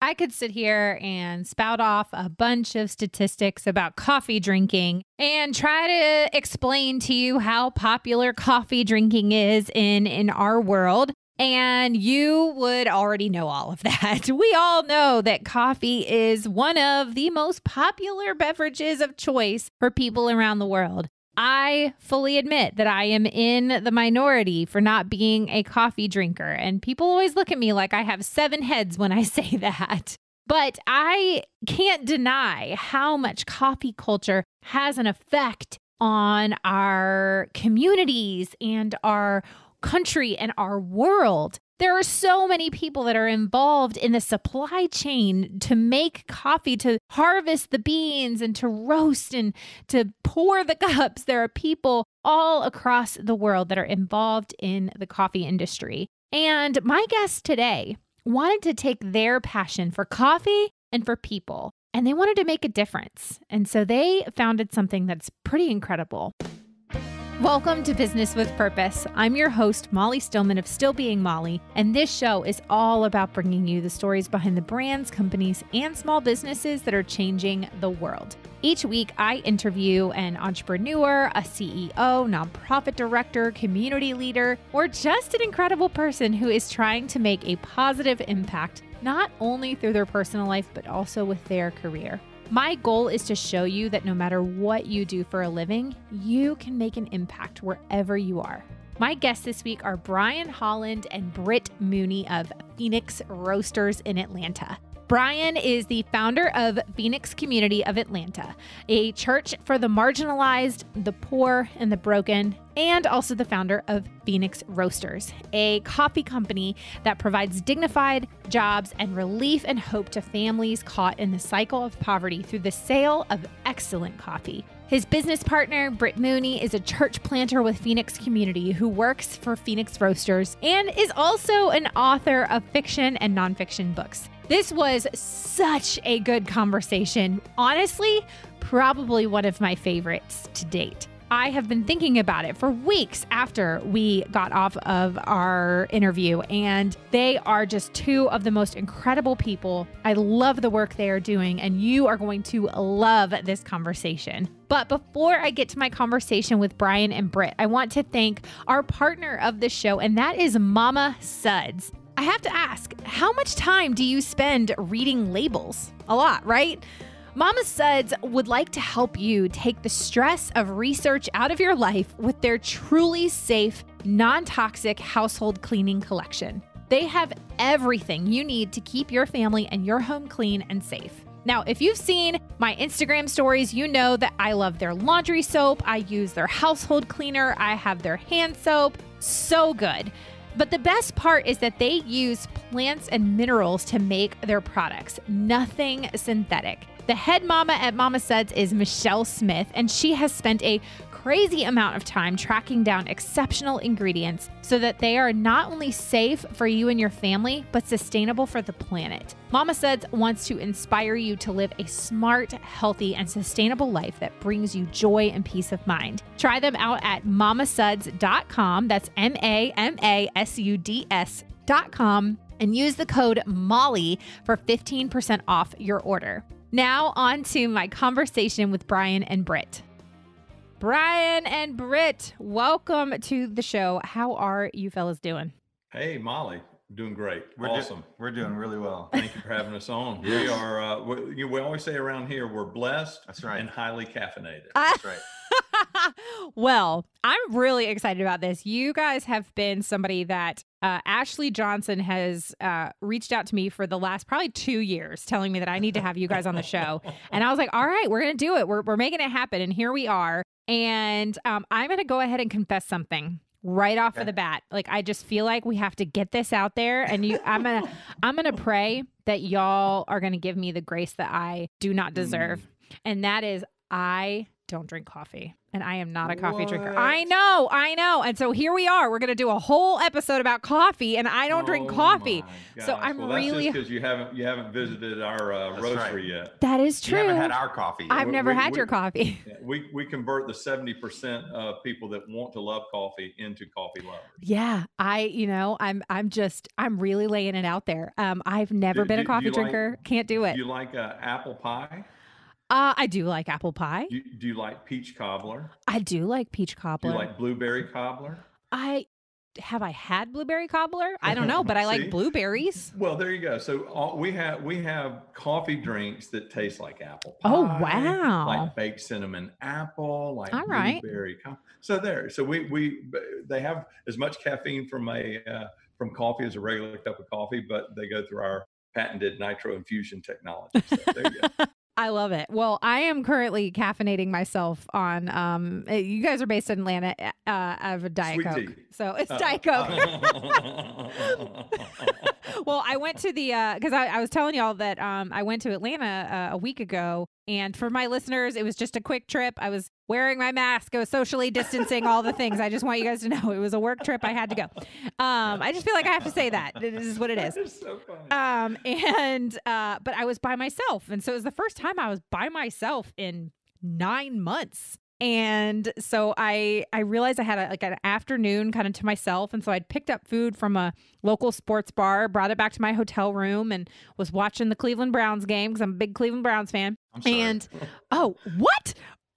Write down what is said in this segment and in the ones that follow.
I could sit here and spout off a bunch of statistics about coffee drinking and try to explain to you how popular coffee drinking is in our world. And you would already know all of that. We all know that coffee is one of the most popular beverages of choice for people around the world. I fully admit that I am in the minority for not being a coffee drinker, and people always look at me like I have 7 heads when I say that. But I can't deny how much coffee culture has an effect on our communities and our country and our world. There are so many people that are involved in the supply chain to make coffee, to harvest the beans and to roast and to pour the cups. There are people all across the world that are involved in the coffee industry. And my guest today wanted to take their passion for coffee and for people, and they wanted to make a difference. And so they founded something that's pretty incredible. Welcome to Business with Purpose. I'm your host, Molly Stillman of Still Being Molly, and this show is all about bringing you the stories behind the brands, companies, and small businesses that are changing the world. Each week, I interview an entrepreneur, a CEO, nonprofit director, community leader, or just an incredible person who is trying to make a positive impact, not only through their personal life, but also with their career. My goal is to show you that no matter what you do for a living, you can make an impact wherever you are. My guests this week are Brian Holland and Britt Mooney of Phoenix Roasters in Atlanta. Brian is the founder of Phoenix Community of Atlanta, a church for the marginalized, the poor, and the broken, and also the founder of Phoenix Roasters, a coffee company that provides dignified jobs and relief and hope to families caught in the cycle of poverty through the sale of excellent coffee. His business partner, Britt Mooney, is a church planter with Phoenix Community who works for Phoenix Roasters and is also an author of fiction and nonfiction books. This was such a good conversation. Honestly, probably one of my favorites to date. I have been thinking about it for weeks after we got off of our interview, and they are just 2 of the most incredible people. I love the work they are doing, and you are going to love this conversation. But before I get to my conversation with Brian and Britt, I want to thank our partner of the show, and that is Mama Suds. I have to ask, how much time do you spend reading labels? A lot, right? Mama Suds would like to help you take the stress of research out of your life with their truly safe, non-toxic household cleaning collection. They have everything you need to keep your family and your home clean and safe. Now, if you've seen my Instagram stories, you know that I love their laundry soap. I use their household cleaner. I have their hand soap. So good. But the best part is that they use plants and minerals to make their products, nothing synthetic. The head mama at Mama Suds is Michelle Smith, and she has spent a crazy amount of time tracking down exceptional ingredients so that they are not only safe for you and your family, but sustainable for the planet. Mama Suds wants to inspire you to live a smart, healthy, and sustainable life that brings you joy and peace of mind. Try them out at mamasuds.com. That's MAMASUDS.com, and use the code MOLLY for 15% off your order. Now on to my conversation with Brian and Britt. Brian and Britt, welcome to the show. How are you fellas doing? Hey, Molly. Doing great. Awesome. We're doing really well. Thank you for having us on. Yes. We are, we always say around here, we're blessed. That's right. And highly caffeinated. That's right. Well, I'm really excited about this. You guys have been somebody that Ashley Johnson has reached out to me for the last probably 2 years, telling me that I need to have you guys on the show. And I was like, all right, we're going to do it. We're making it happen. And here we are. And I'm going to go ahead and confess something right off of the bat. Like, I just feel like we have to get this out there. And I'm gonna pray that y'all are going to give me the grace that I do not deserve. And that is, I don't drink coffee, and I am not a coffee drinker. What? I know. And so here we are. We're going to do a whole episode about coffee, and I don't drink coffee. My So gosh. I'm well, that's really. just because you haven't visited our roastery yet. That is true. You haven't had our coffee yet. I've never had your coffee. Yeah, we convert the 70% of people that want to love coffee into coffee lovers. Yeah, I'm really laying it out there. I've never been a coffee drinker. Can't do it. Do you like apple pie? I do like apple pie. Do you like peach cobbler? I do like peach cobbler. Do you like blueberry cobbler? Have I had blueberry cobbler? I don't know, but I like blueberries. Well, there you go. So we have coffee drinks that taste like apple pie. Oh, wow. Like baked cinnamon apple, like All right. blueberry. So they have as much caffeine from coffee as a regular cup of coffee, but they go through our patented nitro infusion technology. So there you go. I love it. Well, I am currently caffeinating myself on, you guys are based in Atlanta, I have a Diet Sweet Coke. tea. So it's Diet Coke. Well, I went to because I was telling y'all that I went to Atlanta a week ago. And for my listeners, it was just a quick trip. I was wearing my mask, I was socially distancing, all the things. I just want you guys to know it was a work trip. I had to go. I just feel like I have to say that. This is what it is. It's so funny. But I was by myself. And so it was the first time I was by myself in 9 months. And so I realized I had an afternoon kind of to myself. And so I'd picked up food from a local sports bar, brought it back to my hotel room, and was watching the Cleveland Browns game because I'm a big Cleveland Browns fan. I'm sorry. And, oh, what?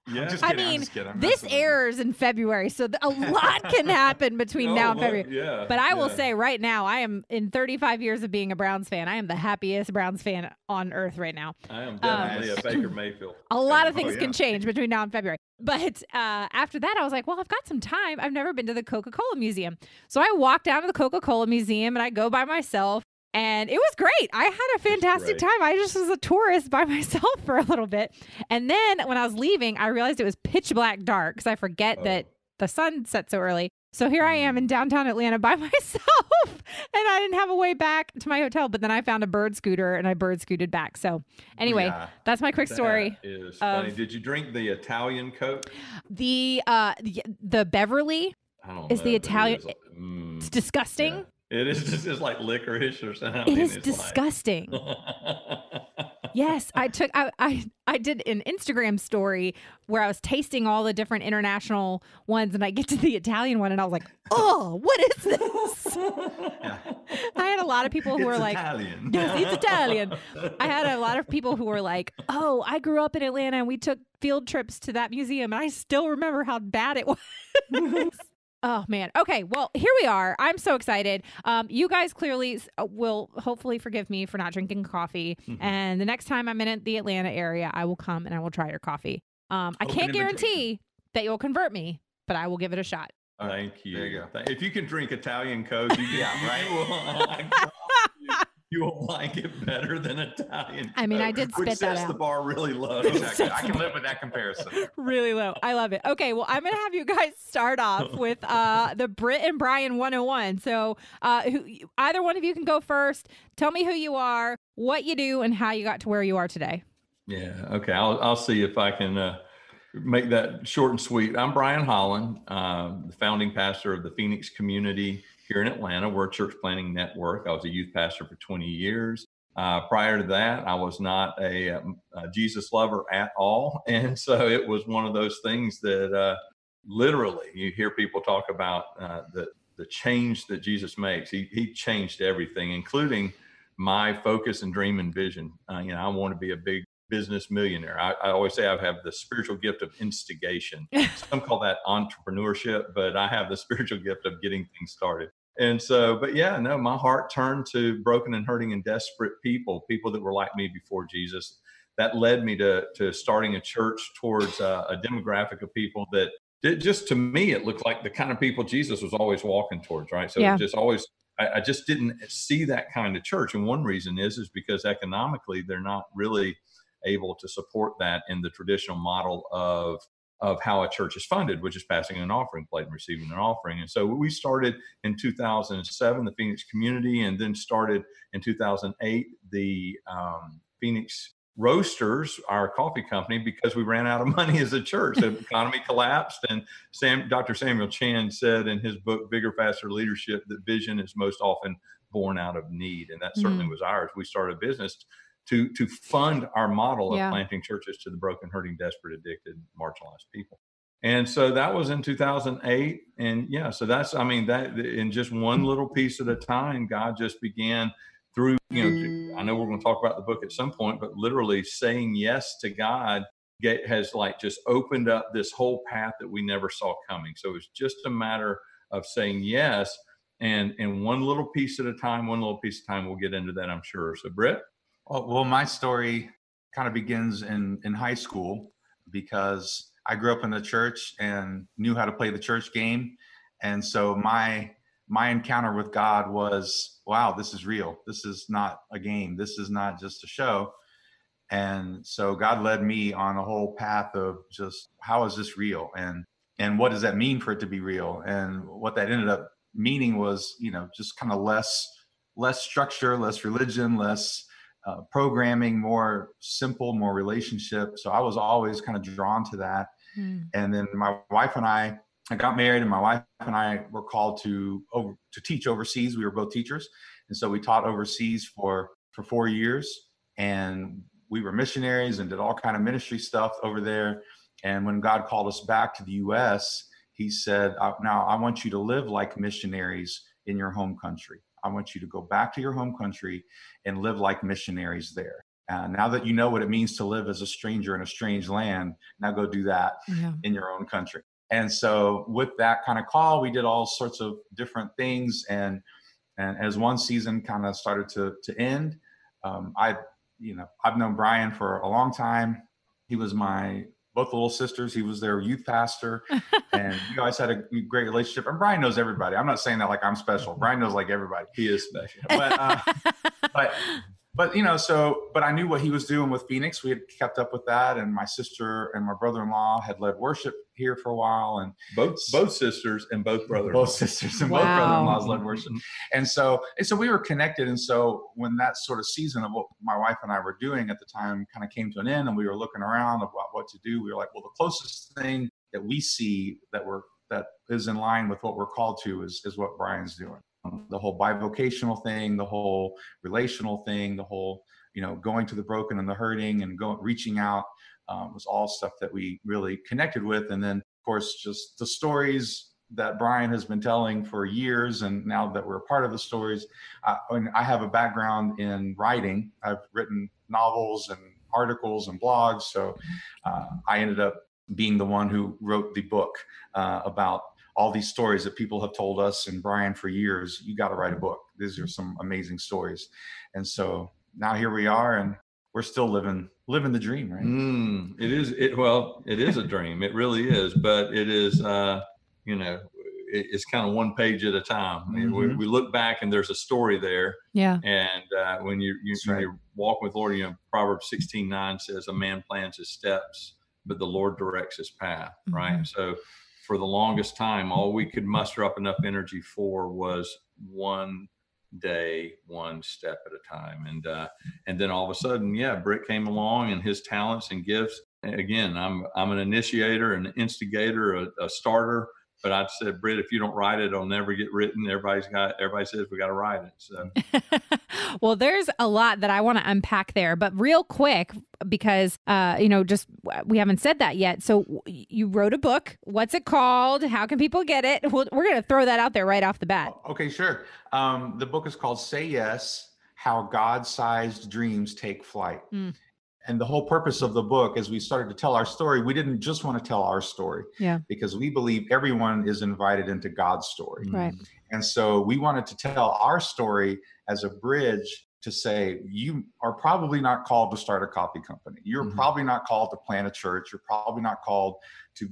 Yeah. I'm just I kidding, I'm mean, just kidding. I'm this messing with you. airs in February, so a lot can happen between now and February. Yeah, But I will say right now, I am in 35 years of being a Browns fan. I am the happiest Browns fan on earth right now. I am definitely a Baker Mayfield. A lot of things yeah. can change between now and February. But after that, I was like, well, I've got some time. I've never been to the Coca-Cola Museum. So I walked down to the Coca-Cola Museum and I go by myself. And it was great. I had a fantastic time. I just was a tourist by myself for a little bit. And then when I was leaving, I realized it was pitch black dark because I forget that the sun sets so early. So here I am in downtown Atlanta by myself. And I didn't have a way back to my hotel. But then I found a bird scooter and I bird scooted back. So anyway, that's my quick story. That is funny. Did you drink the Italian Coke? The Beverly I don't is know, the but Italian. It's It's disgusting. Yeah. It is just like licorice or something. It is disgusting. Yes, I did an Instagram story where I was tasting all the different international ones, and I get to the Italian one, and I was like, "Oh, what is this?" Yeah. I had a lot of people who were like, Italian. "Yes, it's Italian." I had a lot of people who were like, "Oh, I grew up in Atlanta, and we took field trips to that museum, and I still remember how bad it was." Oh, man. Okay. Well, here we are. I'm so excited. You guys clearly will hopefully forgive me for not drinking coffee. Mhm. And the next time I'm in the Atlanta area, I will come and I will try your coffee. I Open can't invitation. guarantee that you'll convert me, but I will give it a shot. Thank you. There you go. If you can drink Italian Coke, you will like it better than Italian Coke. I mean, I did spit which that sets out. the bar really low. Exactly. I can live with that comparison. Really low. I love it. Okay. Well, I'm going to have you guys start off with the Britt and Brian 101. So either one of you can go first. Tell me who you are, what you do, and how you got to where you are today. Yeah. Okay. I'll see if I can make that short and sweet. I'm Brian Holland, the founding pastor of the Phoenix community here in Atlanta. We're a church planting network. I was a youth pastor for 20 years. Prior to that, I was not a Jesus lover at all. And so it was one of those things that literally you hear people talk about the change that Jesus makes. He changed everything, including my focus and dream and vision. I want to be a big business millionaire. I always say I have the spiritual gift of instigation. Some call that entrepreneurship, but I have the spiritual gift of getting things started. And so, but yeah, no, my heart turned to broken and hurting and desperate people that were like me before Jesus. That led me to starting a church towards a demographic of people that just, to me, it looked like the kind of people Jesus was always walking towards, right? So it just always, I just didn't see that kind of church. And one reason is because economically, they're not really able to support that in the traditional model of how a church is funded, which is passing an offering plate and receiving an offering. And so we started in 2007, the Phoenix community, and then started in 2008, the Phoenix Roasters, our coffee company, because we ran out of money as a church. The economy collapsed. And Dr. Samuel Chan said in his book, Bigger, Faster Leadership, that vision is most often born out of need. And that certainly was ours. We started a business to fund our model of planting churches to the broken, hurting, desperate, addicted, marginalized people. And so that was in 2008. And so that's, that in just one little piece at a time, God just began through, I know we're going to talk about the book at some point, but literally saying yes to God has just opened up this whole path that we never saw coming. So it's just a matter of saying yes, and one little piece at a time, we'll get into that, I'm sure. So Britt? Well, my story kind of begins in high school, because I grew up in the church and knew how to play the church game. And so my encounter with God was, wow, this is real. This is not a game. This is not just a show. And so God led me on a whole path of just, how is this real? And what does that mean for it to be real? And what that ended up meaning was, just kind of less structure, less religion, less programming, more simple, more relationship. So I was always kind of drawn to that. And then my wife and I got married, and my wife and I were called to teach overseas. We were both teachers. And so we taught overseas for 4 years, and we were missionaries and did all kind of ministry stuff over there. And when God called us back to the U.S., he said, now I want you to live like missionaries in your home country. I want you to go back to your home country and live like missionaries there. Now that you know what it means to live as a stranger in a strange land, now go do that in your own country. And so with that kind of call, we did all sorts of different things. And as one season kind of started to end, I've known Brian for a long time. He was both little sisters. He was their youth pastor, and we always had a great relationship. And Brian knows everybody. I'm not saying that like I'm special. Brian knows like everybody. He is special. But I knew what he was doing with Phoenix. We had kept up with that, and my sister and my brother-in-law had led worship here for a while, and both sisters and both brother-in-laws led worship, and so we were connected. And so when that sort of season of what my wife and I were doing at the time kind of came to an end, and we were looking around about what to do, we were like, well, the closest thing that we see that is in line with what we're called to is what Brian's doing. The whole bivocational thing, the whole relational thing, the whole, going to the broken and the hurting and reaching out was all stuff that we really connected with. And then, of course, just the stories that Brian has been telling for years. And now that we're a part of the stories, I have a background in writing. I've written novels and articles and blogs. So I ended up being the one who wrote the book about all these stories that people have told us and Brian for years. You got to write a book. These are some amazing stories. And so now here we are, and we're still living the dream, right? It is a dream. It really is. But it is, it's kind of one page at a time. We look back and there's a story there. Yeah. And when you walk with Lord, Proverbs 16:9 says, a man plans his steps, but the Lord directs his path, right? So for the longest time, all we could muster up enough energy for was one day, one step at a time. And then all of a sudden, Britt came along, and his talents and gifts. Again, I'm an initiator, an instigator, a starter. But I said, Britt, if you don't write it, it'll never get written. Everybody says we got to write it. So, well, there's a lot that I want to unpack there, but real quick, because we haven't said that yet. So you wrote a book. What's it called? How can people get it? We're going to throw that out there right off the bat. Okay, sure. The book is called Say Yes: How God-Sized Dreams Take Flight. And the whole purpose of the book, as we started to tell our story, we didn't just want to tell our story, because we believe everyone is invited into God's story. Right. And so we wanted to tell our story as a bridge to say, you are probably not called to start a coffee company. You're probably not called to plant a church. You're probably not called to,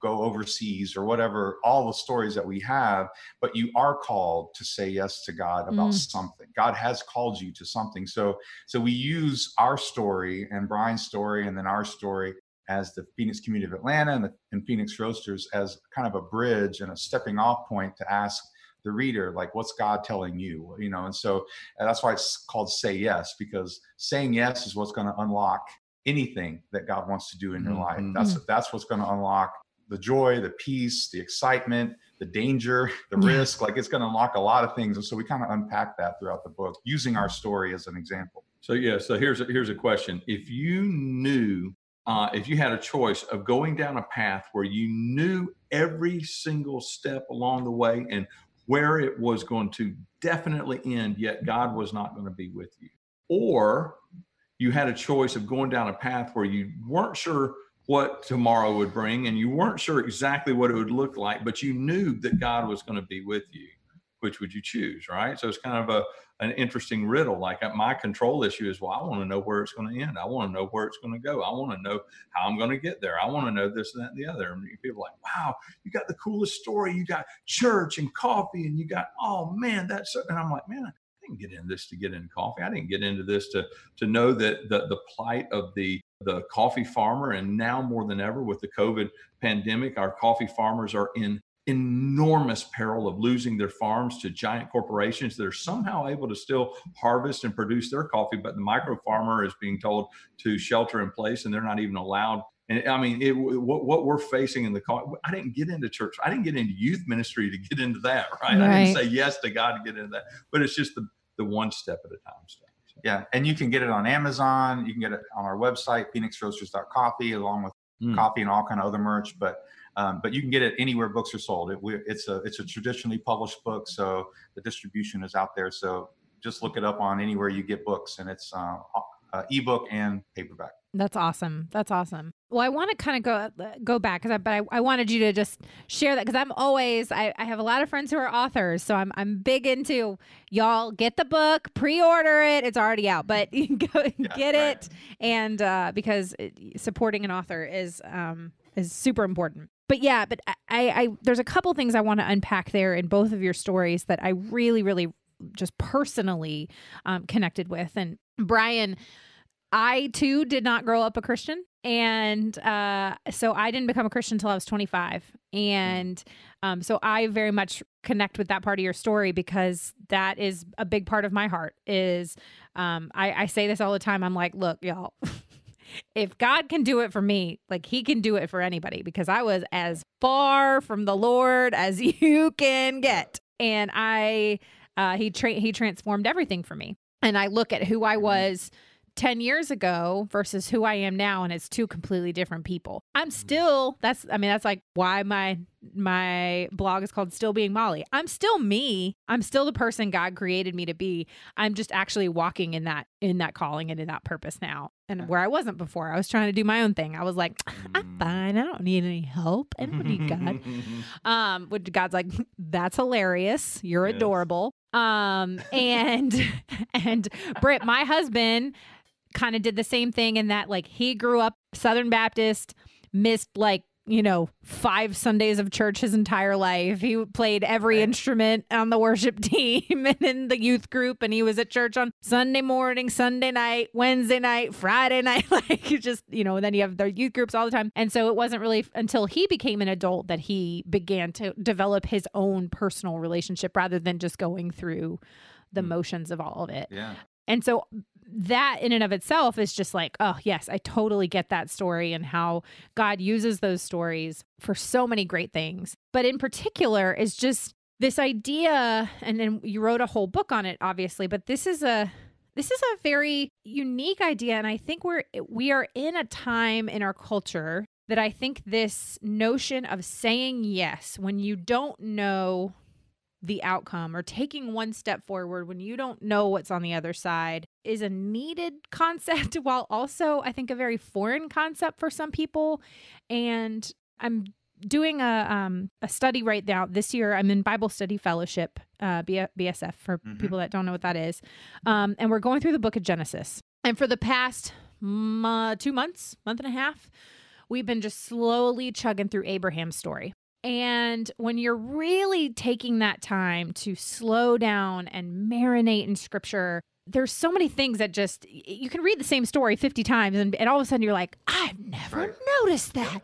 go overseas or whatever, all the stories that we have, but you are called to say yes to God about something. God has called you to something. So we use our story and Brian's story and then our story as the Phoenix community of Atlanta and Phoenix Roasters as kind of a bridge and a stepping off point to ask the reader, like, what's God telling you, and so that's why it's called Say Yes, because saying yes is what's going to unlock anything that God wants to do in your life. That's what's going to unlock the joy, the peace, the excitement, the danger, the risk. Like, it's going to unlock a lot of things. And so we kind of unpack that throughout the book, using our story as an example. So here's a question. If you knew, if you had a choice of going down a path where you knew every single step along the way and where it was going to definitely end, yet God was not going to be with you, or you had a choice of going down a path where you weren't sure what tomorrow would bring and you weren't sure exactly what it would look like, but you knew that God was going to be with you, which would you choose, right? So it's kind of an interesting riddle. Like, my control issue is, well, I want to know where it's going to end. I want to know where it's going to go. I want to know how I'm going to get there. I want to know this, that, and the other. And people are like, wow, you got the coolest story. You got church and coffee and you got, oh man, that's so. And I'm like, man, I didn't get into this to get into coffee. I didn't get into this to know that the plight of the coffee farmer. And now more than ever with the COVID pandemic, our coffee farmers are in enormous peril of losing their farms to giant corporations that are somehow able to still harvest and produce their coffee, but the micro farmer is being told to shelter in place and they're not even allowed. And I mean, what we're facing in the coffee, I didn't get into church. I didn't get into youth ministry to get into that, right? I didn't say yes to God to get into that, but it's just the one step at a time stuff. So. Yeah. And you can get it on Amazon. You can get it on our website, phoenixroasters.coffee, along with coffee and all kind of other merch. But you can get it anywhere books are sold. It's a traditionally published book, so the distribution is out there. So just look it up on anywhere you get books, and it's ebook and paperback. That's awesome. That's awesome. Well, I want to kind of go back because I wanted you to just share that, because I have a lot of friends who are authors, so I'm big into, y'all get the book, pre-order it. It's already out, but you can go get it, and because supporting an author is super important. But yeah, but I there's a couple things I want to unpack there in both of your stories that I really, really just personally connected with. And Brian, I too did not grow up a Christian. And so I didn't become a Christian until I was 25. And so I very much connect with that part of your story, because that is a big part of my heart is I say this all the time. I'm like, look, y'all, if God can do it for me, like he can do it for anybody, because I was as far from the Lord as you can get. And he transformed everything for me. And I look at who I was 10 years ago versus who I am now, and it's two completely different people. I'm still, that's like why my blog is called Still Being Molly. I'm still me. I'm still the person God created me to be. I'm just actually walking in that calling and in that purpose now. And where I wasn't before, I was trying to do my own thing. I was like, I'm fine. I don't need any help. I don't need God. Which God's like, that's hilarious. You're adorable. And Britt, my husband, kind of did the same thing in that, like, he grew up Southern Baptist, missed 5 Sundays of church his entire life. He played every instrument on the worship team and in the youth group, and he was at church on Sunday morning, Sunday night, Wednesday night, Friday night, just, then you have the youth groups all the time. And so it wasn't really until he became an adult that he began to develop his own personal relationship rather than just going through the motions of all of it. Yeah. And so that in and of itself is just like, oh, yes, I totally get that story and how God uses those stories for so many great things. But in particular is just this idea, and then you wrote a whole book on it, obviously, but this is a very unique idea. And I think we are in a time in our culture that I think this notion of saying yes when you don't know the outcome, or taking one step forward when you don't know what's on the other side, is a needed concept, while also I think a very foreign concept for some people. And I'm doing a study right now. This year, I'm in Bible Study Fellowship, BSF, for people that don't know what that is. And we're going through the book of Genesis. And for the past 2 months, month and a half, we've been just slowly chugging through Abraham's story. And when you're really taking that time to slow down and marinate in scripture, there's so many things that just, you can read the same story 50 times and all of a sudden you're like, I've never noticed that.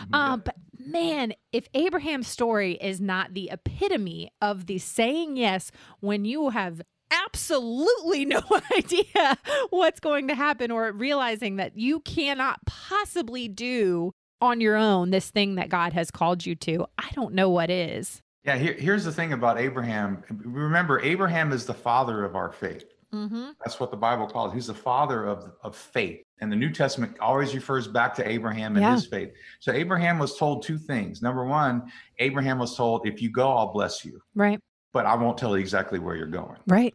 But man, if Abraham's story is not the epitome of the saying yes when you have absolutely no idea what's going to happen, or realizing that you cannot possibly do on your own this thing that God has called you to, I don't know what is. Yeah, here's the thing about Abraham. Remember, Abraham is the father of our faith. Mm-hmm. That's what the Bible calls. He's the father of faith. And the New Testament always refers back to Abraham and his faith. So Abraham was told two things. Number one, Abraham was told, if you go, I'll bless you. Right. But I won't tell you exactly where you're going. Right.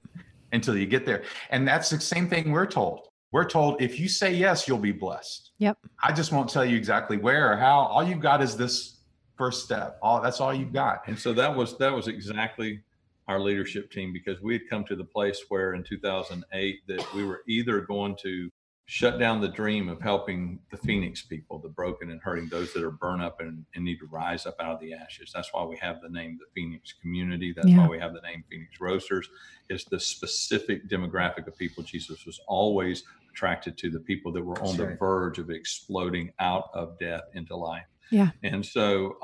Until you get there. And that's the same thing we're told. We're told, if you say yes, you'll be blessed. Yep. I just won't tell you exactly where or how. All you've got is this first step. That's all you've got. And so that was exactly our leadership team, because we had come to the place where in 2008 that we were either going to shut down the dream of helping the Phoenix people, the broken and hurting, those that are burned up and need to rise up out of the ashes. That's why we have the name the Phoenix community. That's why we have the name Phoenix Roasters. It's the specific demographic of people Jesus was always attracted to, the people that were on the verge of exploding out of death into life. Yeah. And so,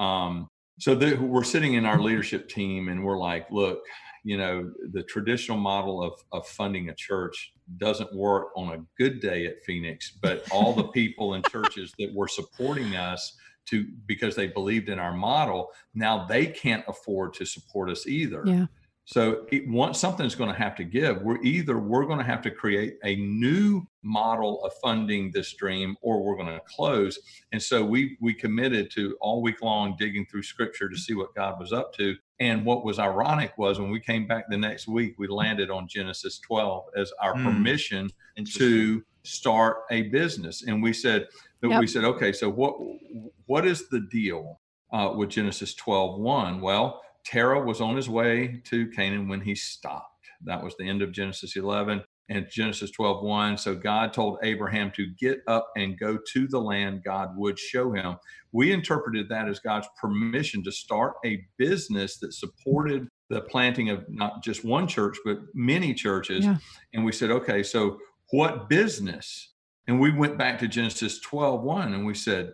we're sitting in our leadership team and we're like, look, the traditional model of funding a church doesn't work on a good day at Phoenix, but all the people in churches that were supporting us because they believed in our model, now they can't afford to support us either. Yeah. So once something's going to have to give, we're going to have to create a new model of funding this dream, or we're going to close. And so we committed to all week long digging through scripture to see what God was up to. And what was ironic was when we came back the next week, we landed on Genesis 12 as our permission to start a business. And we said, okay, so what is the deal with Genesis 12:1? Well, Terah was on his way to Canaan when he stopped. That was the end of Genesis 11 and Genesis 12:1. So God told Abraham to get up and go to the land God would show him. We interpreted that as God's permission to start a business that supported the planting of not just one church, but many churches. Yeah. And we said, okay, so what business? And we went back to Genesis 12:1 and we said,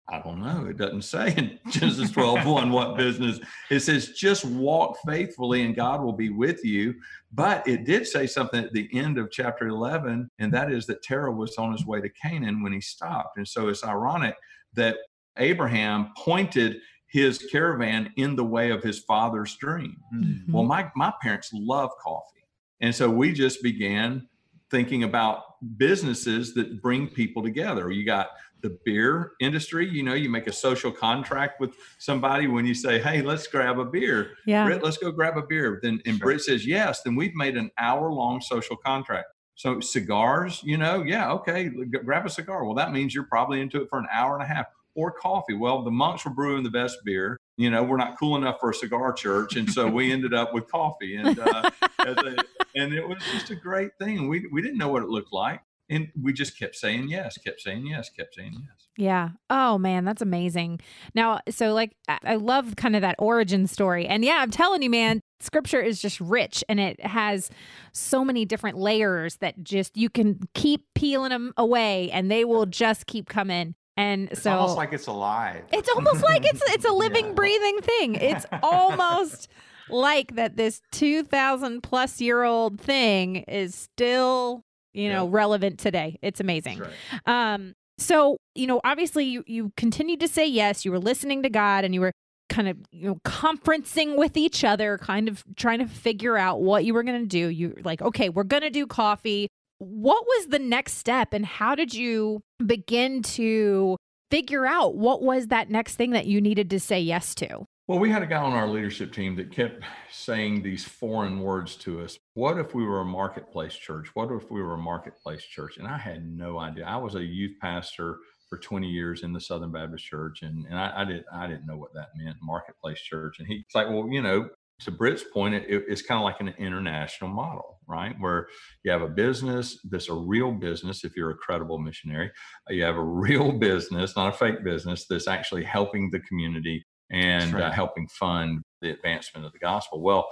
I don't know. It doesn't say in Genesis 12:1 what business. It says just walk faithfully and God will be with you. But it did say something at the end of chapter 11, and that is that Terah was on his way to Canaan when he stopped. And so it's ironic that Abraham pointed his caravan in the way of his father's dream. Mm-hmm. Well, my parents love coffee. And so we just began thinking about businesses that bring people together. You got the beer industry, you make a social contract with somebody when you say, hey, let's grab a beer. Yeah. Britt, let's go grab a beer. And Britt says, yes, then we've made an hour-long social contract. So cigars, okay, grab a cigar. Well, that means you're probably into it for an hour and a half. Or coffee. Well, the monks were brewing the best beer. We're not cool enough for a cigar church. And so we ended up with coffee. And and it was just a great thing. We didn't know what it looked like. And we just kept saying yes, kept saying yes, kept saying yes. Yeah. Oh, man, that's amazing. Now, so I love kind of that origin story. And yeah, I'm telling you, man, scripture is just rich and it has so many different layers that just you can keep peeling them away and they will just keep coming. And it's so almost like it's alive. It's almost like it's a living, breathing thing. It's almost like that this 2,000 plus year old thing is still, relevant today. It's amazing. Right. So, obviously you continued to say yes, you were listening to God and you were kind of, conferencing with each other, kind of trying to figure out what you were going to do. You're like, okay, we're going to do coffee. What was the next step and how did you begin to figure out what was that next thing that you needed to say yes to? Well, we had a guy on our leadership team that kept saying these foreign words to us. What if we were a marketplace church? What if we were a marketplace church? And I had no idea. I was a youth pastor for 20 years in the Southern Baptist Church. And I didn't know what that meant, marketplace church. And he's like, well, to Britt's point, it's kind of like an international model, right? Where you have a business that's a real business. If you're a credible missionary, you have a real business, not a fake business, that's actually helping the community and helping fund the advancement of the gospel. Well,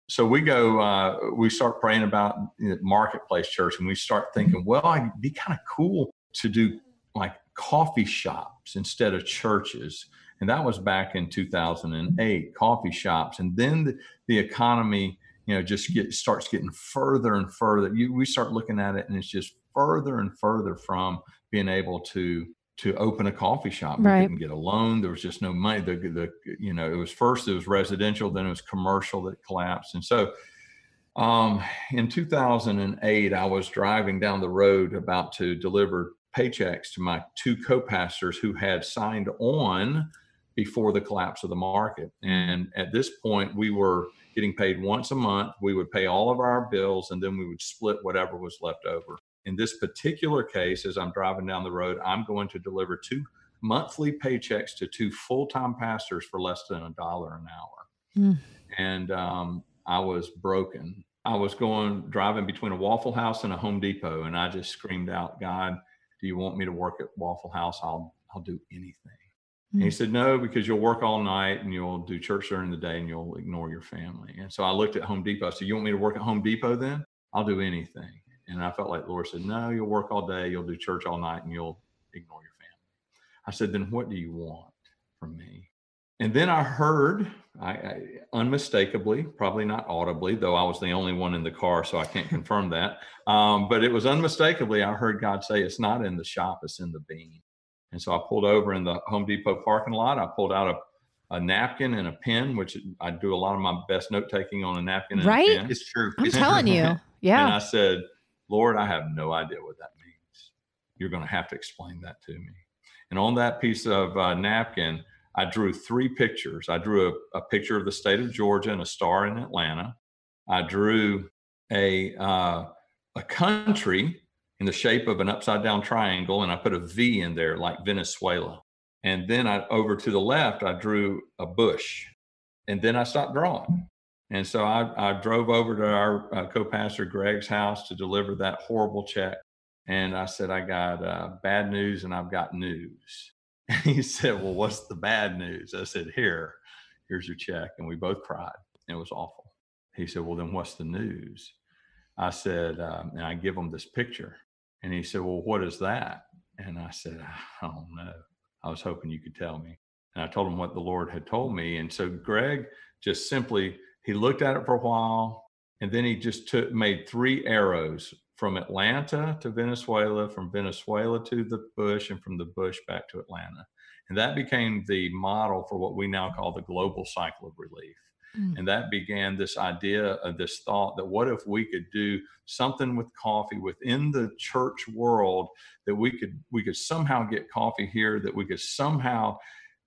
so we start praying about marketplace church, and we start thinking, well, it'd be kind of cool to do like coffee shops instead of churches. And that was back in 2008, coffee shops. And then the economy, just starts getting further and further. We start looking at it, and it's just further and further from being able to open a coffee shop. We couldn't get a loan. There was just no money. It was residential, then it was commercial that collapsed. And so in 2008, I was driving down the road about to deliver paychecks to my two co-pastors who had signed on before the collapse of the market. And at this point, we were getting paid once a month. We would pay all of our bills, and then we would split whatever was left over. In this particular case, as I'm driving down the road, I'm going to deliver 2 monthly paychecks to 2 full-time pastors for less than $1 an hour. And I was broken. I was driving between a Waffle House and a Home Depot, and I just screamed out, God, do you want me to work at Waffle House? I'll do anything. And he said, no, because you'll work all night and you'll do church during the day and you'll ignore your family. And so I looked at Home Depot. I said, you want me to work at Home Depot then? I'll do anything. And I felt like the Lord said, no, you'll work all day, you'll do church all night, and you'll ignore your family. I said, then what do you want from me? And then I heard, I unmistakably, probably not audibly, though I was the only one in the car, so I can't confirm that. But it was unmistakably, I heard God say, it's not in the shop, it's in the bean. And so I pulled over in the Home Depot parking lot. I pulled out a napkin and a pen, which I do a lot of my best note taking on a napkin and a pen. It's true. I'm telling you. Yeah. And I said, Lord, I have no idea what that means. You're going to have to explain that to me. And on that piece of napkin, I drew 3 pictures. I drew a picture of the state of Georgia and a star in Atlanta. I drew a country in the shape of an upside down triangle, and I put a V in there like Venezuela. And then over to the left, I drew a bush, and then I stopped drawing. And so I drove over to our co-pastor Greg's house to deliver that horrible check. And I said, I got bad news and I've got news. And he said, well, what's the bad news? I said, here's your check. And we both cried. It was awful. He said, well, then what's the news? I said, and I give him this picture. And he said, well, what is that? And I said, I don't know. I was hoping you could tell me. And I told him what the Lord had told me. And so Greg just simply, he looked at it for a while, and then he just made 3 arrows from Atlanta to Venezuela, from Venezuela to the bush, and from the bush back to Atlanta. And that became the model for what we now call the global cycle of relief. And that began this idea of this thought that what if we could do something with coffee within the church world, that we could somehow get coffee here, that we could somehow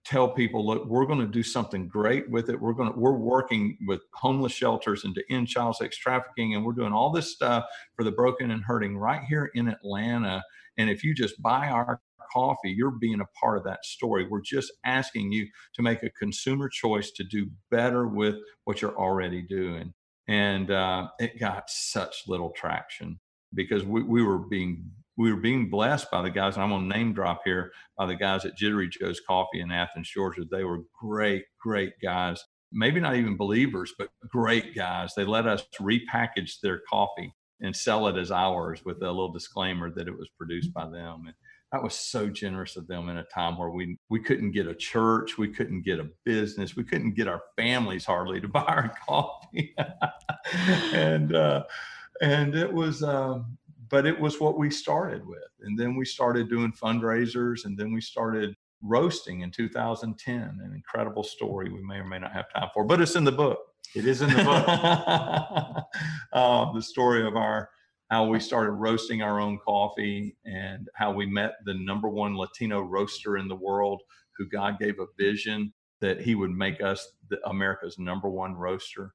tell people, look, we're going to do something great with it. We're working with homeless shelters and to end child sex trafficking. And we're doing all this stuff for the broken and hurting right here in Atlanta. And if you just buy our coffee, you're being a part of that story. We're just asking you to make a consumer choice to do better with what you're already doing. And it got such little traction because we were being blessed by the guys, and I'm going to name drop here, by the guys at Jittery Joe's Coffee in Athens, Georgia. They were great, great guys. Maybe not even believers, but great guys. They let us repackage their coffee and sell it as ours with a little disclaimer that it was produced by them. And that was so generous of them in a time where we couldn't get a church, we couldn't get a business, we couldn't get our families hardly to buy our coffee. And it was, but it was what we started with. And then we started doing fundraisers, and then we started roasting in 2010, an incredible story we may or may not have time for, but it's in the book. It is in the book. The story of how we started roasting our own coffee, and how we met the #1 Latino roaster in the world, who God gave a vision that he would make us America's #1 roaster.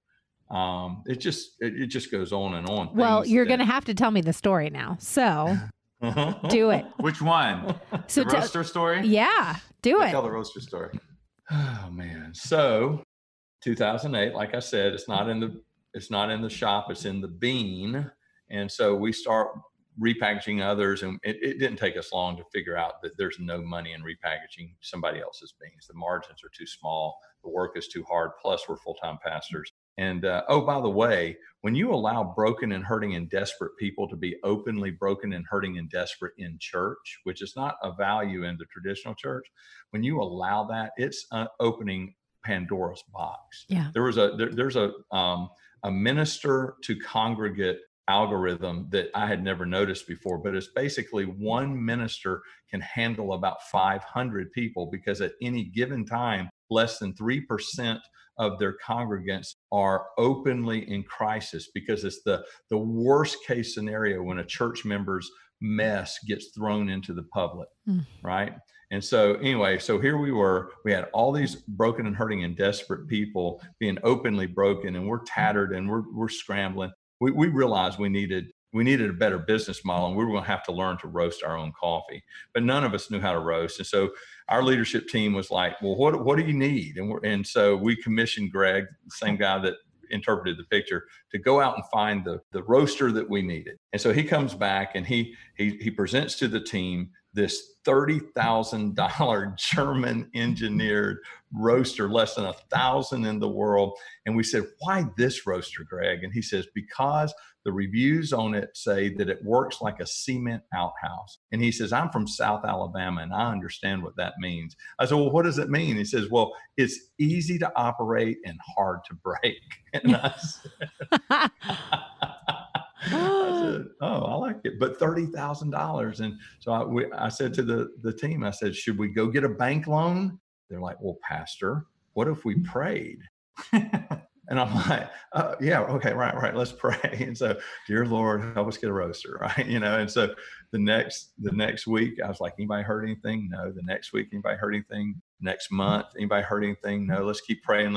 It just goes on and on. Well, you're going to have to tell me the story now. So do it. Which one? So the roaster story? Yeah, do it. Tell the roaster story. Oh man. So 2008, like I said, it's not in the shop, it's in the bean. And so we start repackaging others, and it didn't take us long to figure out that there's no money in repackaging somebody else's beans. The margins are too small, the work is too hard, plus we're full-time pastors. And oh, by the way, when you allow broken and hurting and desperate people to be openly broken and hurting and desperate in church, which is not a value in the traditional church, when you allow that, it's opening Pandora's box. Yeah. There's a minister to congregate algorithm that I had never noticed before, but it's basically one minister can handle about 500 people, because at any given time, less than 3% of their congregants are openly in crisis, because it's the worst case scenario when a church member's mess gets thrown into the public, right? And so anyway, so here we were, we had all these broken and hurting and desperate people being openly broken, and we're tattered and we're scrambling. We realized we needed a better business model, and we were going to have to learn to roast our own coffee, but none of us knew how to roast. And so our leadership team was like, well, what do you need? And so we commissioned Greg, the same guy that interpreted the picture, to go out and find the roaster that we needed. And so he comes back and he presents to the team this $30,000 German engineered roaster, less than 1,000 in the world. And we said, why this roaster, Greg? And he says, because the reviews on it say that it works like a cement outhouse. And he says, I'm from South Alabama and I understand what that means. I said, well, what does it mean? He says, well, it's easy to operate and hard to break. And I said, oh, I like it, but $30,000. And so I said to the team, I said, should we go get a bank loan? They're like, well, Pastor, what if we prayed? And I'm like, yeah, okay, right, let's pray. And so, dear Lord, help us get a roaster, right? And so the next week, I was like, anybody heard anything? No. The next week, anybody heard anything? Next month, anybody heard anything? No. Let's keep praying.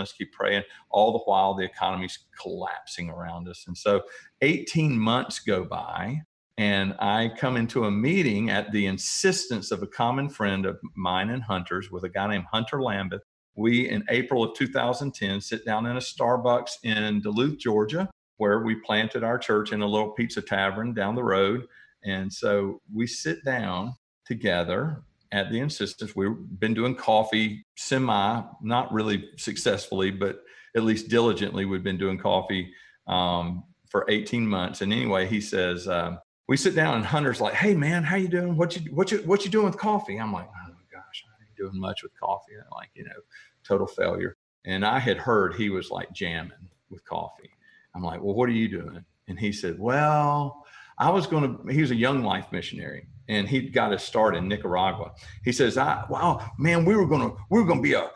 All the while, the economy's collapsing around us. And so 18 months go by, and I come into a meeting at the insistence of a common friend of mine and Hunter's, with a guy named Hunter Lambeth. We, in April of 2010, sit down in a Starbucks in Duluth, Georgia, where we planted our church in a little pizza tavern down the road. And so we sit down together at the insistence. We've been doing coffee not really successfully, but at least diligently, we've been doing coffee for 18 months. And anyway, he says, we sit down and Hunter's like, hey man, how you doing? What you doing with coffee? I'm like, oh gosh, I ain't doing much with coffee. I'm like, total failure. And I had heard he was like jamming with coffee. I'm like, well, what are you doing? And he said, well, he was a Young Life missionary, and he got his start in Nicaragua. He says, wow, man, we were going to we're going to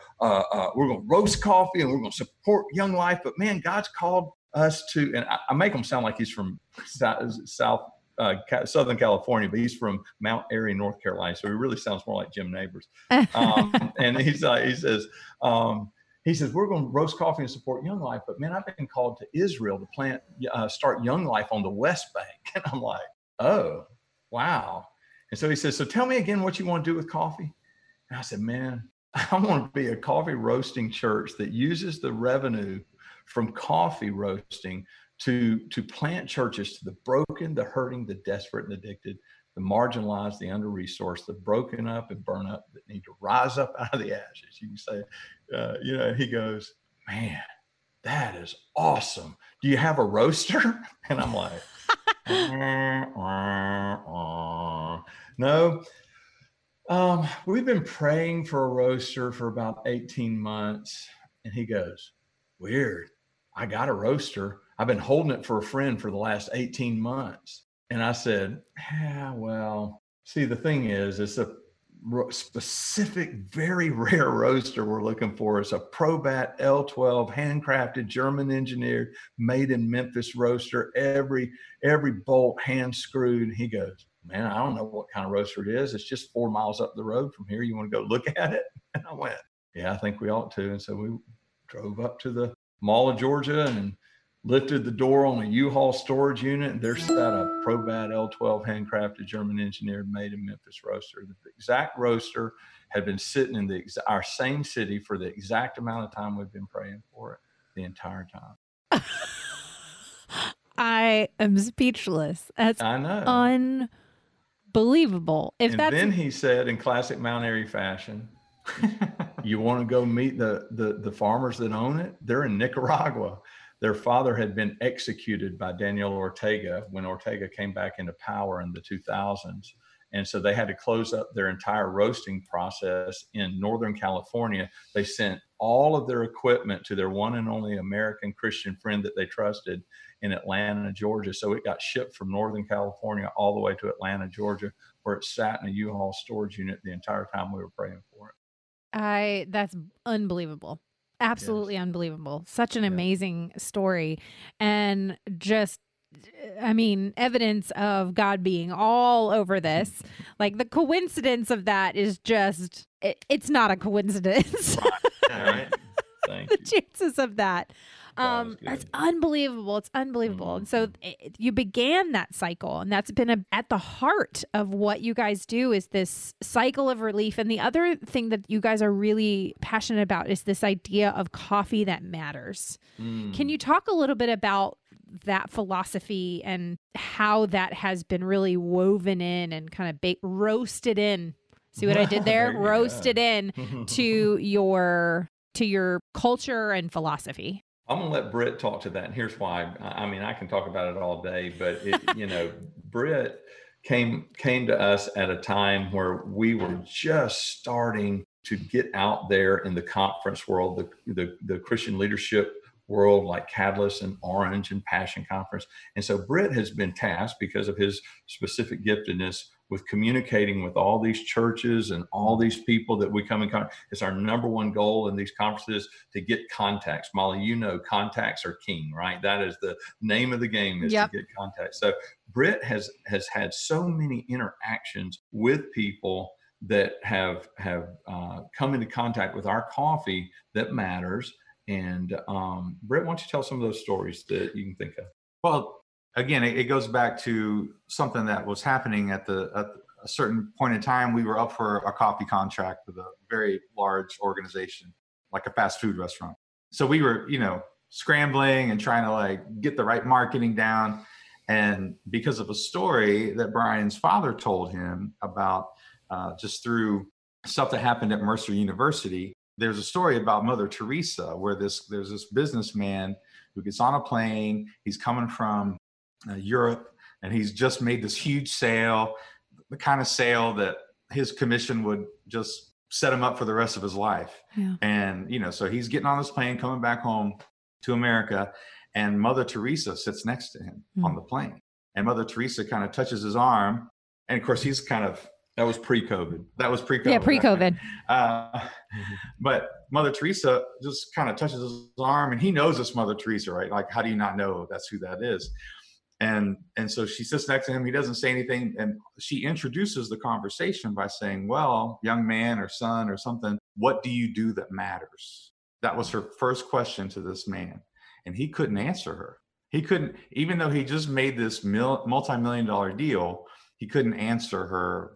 roast coffee and we're going to support Young Life. But man, God's called us to, and I make him sound like he's from Southern California, but he's from Mount Airy, North Carolina. So he really sounds more like Jim Neighbors. And he says, we're going to roast coffee and support Young Life. But man, I've been called to Israel to start Young Life on the West Bank. And I'm like, oh, wow. And so he says, so tell me again what you want to do with coffee. And I said, man, I want to be a coffee roasting church that uses the revenue from coffee roasting to plant churches to the broken, the hurting, the desperate and addicted, the marginalized, the under-resourced, the broken up and burn up that need to rise up out of the ashes. You can say, he goes, man, that is awesome. Do you have a roaster? And I'm like, no. We've been praying for a roaster for about 18 months. And he goes, weird. I got a roaster. I've been holding it for a friend for the last 18 months. And I said, well, see, the thing is, it's a specific, very rare roaster we're looking for. It's a Probat L12, handcrafted, German engineered, made in Memphis roaster, every bolt hand screwed. He goes, man, I don't know what kind of roaster it is. It's just 4 miles up the road from here. You want to go look at it? And I went, yeah, I think we ought to. And so we drove up to the Mall of Georgia and lifted the door on a U-Haul storage unit, and there sat a Probat L12 handcrafted, German engineered, made in Memphis roaster. The exact roaster had been sitting in our same city for the exact amount of time we've been praying for it the entire time. I am speechless. That's I know. Unbelievable. Then he said in classic Mount Airy fashion, you want to go meet the farmers that own it? They're in Nicaragua. Their father had been executed by Daniel Ortega when Ortega came back into power in the 2000s. And so they had to close up their entire roasting process in Northern California. They sent all of their equipment to their one and only American Christian friend that they trusted in Atlanta, Georgia. So it got shipped from Northern California all the way to Atlanta, Georgia, where it sat in a U-Haul storage unit the entire time we were praying for it. That's unbelievable. Absolutely unbelievable. Such an amazing story. And just, I mean, evidence of God being all over this. Like the coincidence of that is just, it's not a coincidence. Right. Thank The you. chances of that. That's unbelievable. It's unbelievable. And so you began that cycle, and that's been at the heart of what you guys do, is this cycle of relief. And the other thing that you guys are really passionate about is this idea of coffee that matters. Can you talk a little bit about that philosophy and how that has been really woven in and kind of roasted in? See what I did there? Roasted in to your culture and philosophy. I'm going to let Britt talk to that. And here's why. I mean, I can talk about it all day, but Britt came to us at a time where we were just starting to get out there in the conference world, the Christian leadership world, like Catalyst and Orange and Passion Conference. And so Britt has been tasked, because of his specific giftedness, with communicating with all these churches and all these people that we come in contact. It's our number one goal in these conferences, to get contacts. Molly, contacts are king, right? That is the name of the game, is to get contacts. So Britt has had so many interactions with people that have come into contact with our coffee that matters. And Britt, why don't you tell some of those stories that you can think of? Well, again, it goes back to something that was happening at a certain point in time. We were up for a coffee contract with a very large organization, like a fast food restaurant. So we were, scrambling and trying to get the right marketing down. And because of a story that Brian's father told him about, just through stuff that happened at Mercer University, there's a story about Mother Theresa, where there's this businessman who gets on a plane. He's coming from Europe, and he's just made this huge sale, the kind of sale that his commission would just set him up for the rest of his life. Yeah. And, so he's getting on this plane, coming back home to America, and Mother Theresa sits next to him on the plane. And Mother Theresa kind of touches his arm. And of course, he's kind of, that was pre-COVID. Yeah, pre-COVID. But Mother Theresa just kind of touches his arm, and he knows it's Mother Theresa, right? Like, how do you not know that's who that is? And so she sits next to him. He doesn't say anything. And she introduces the conversation by saying, well, young man or son or something, what do you do that matters? That was her first question to this man. And he couldn't answer her. He couldn't, even though he just made this multi-million-dollar deal, he couldn't answer her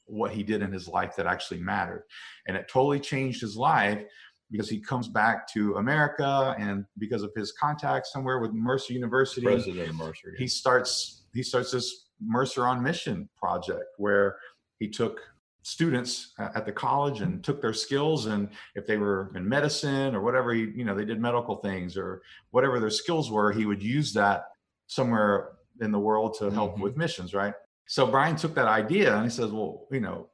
what he did in his life that actually mattered. And it totally changed his life, because he comes back to America, and because of his contact somewhere with Mercer University, president of Mercer, he starts this Mercer on Mission project, where he took students at the college and took their skills, and if they were in medicine or whatever, they did medical things or whatever their skills were, he would use that somewhere in the world to help with missions, right? So Brian took that idea and he says, well,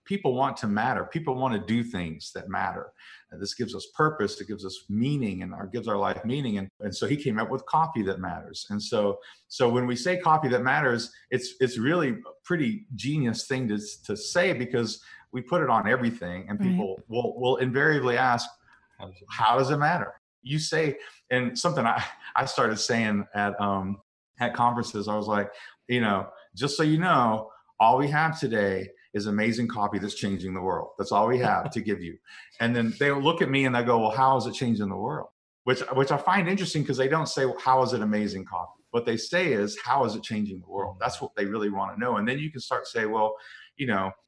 people want to matter. People want to do things that matter. And this gives us purpose. It gives us meaning, and gives our life meaning. And so he came up with coffee that matters. And so when we say coffee that matters, it's really a pretty genius thing to say, because we put it on everything, and people will invariably ask, how does it matter? You say, and something I started saying at conferences, I was like, just so you know, all we have today is amazing coffee that's changing the world. That's all we have to give you. And then they'll look at me and they go, well, how is it changing the world? Which I find interesting, because they don't say, well, how is it amazing coffee? What they say is, how is it changing the world? That's what they really want to know. And then you can start to say, well,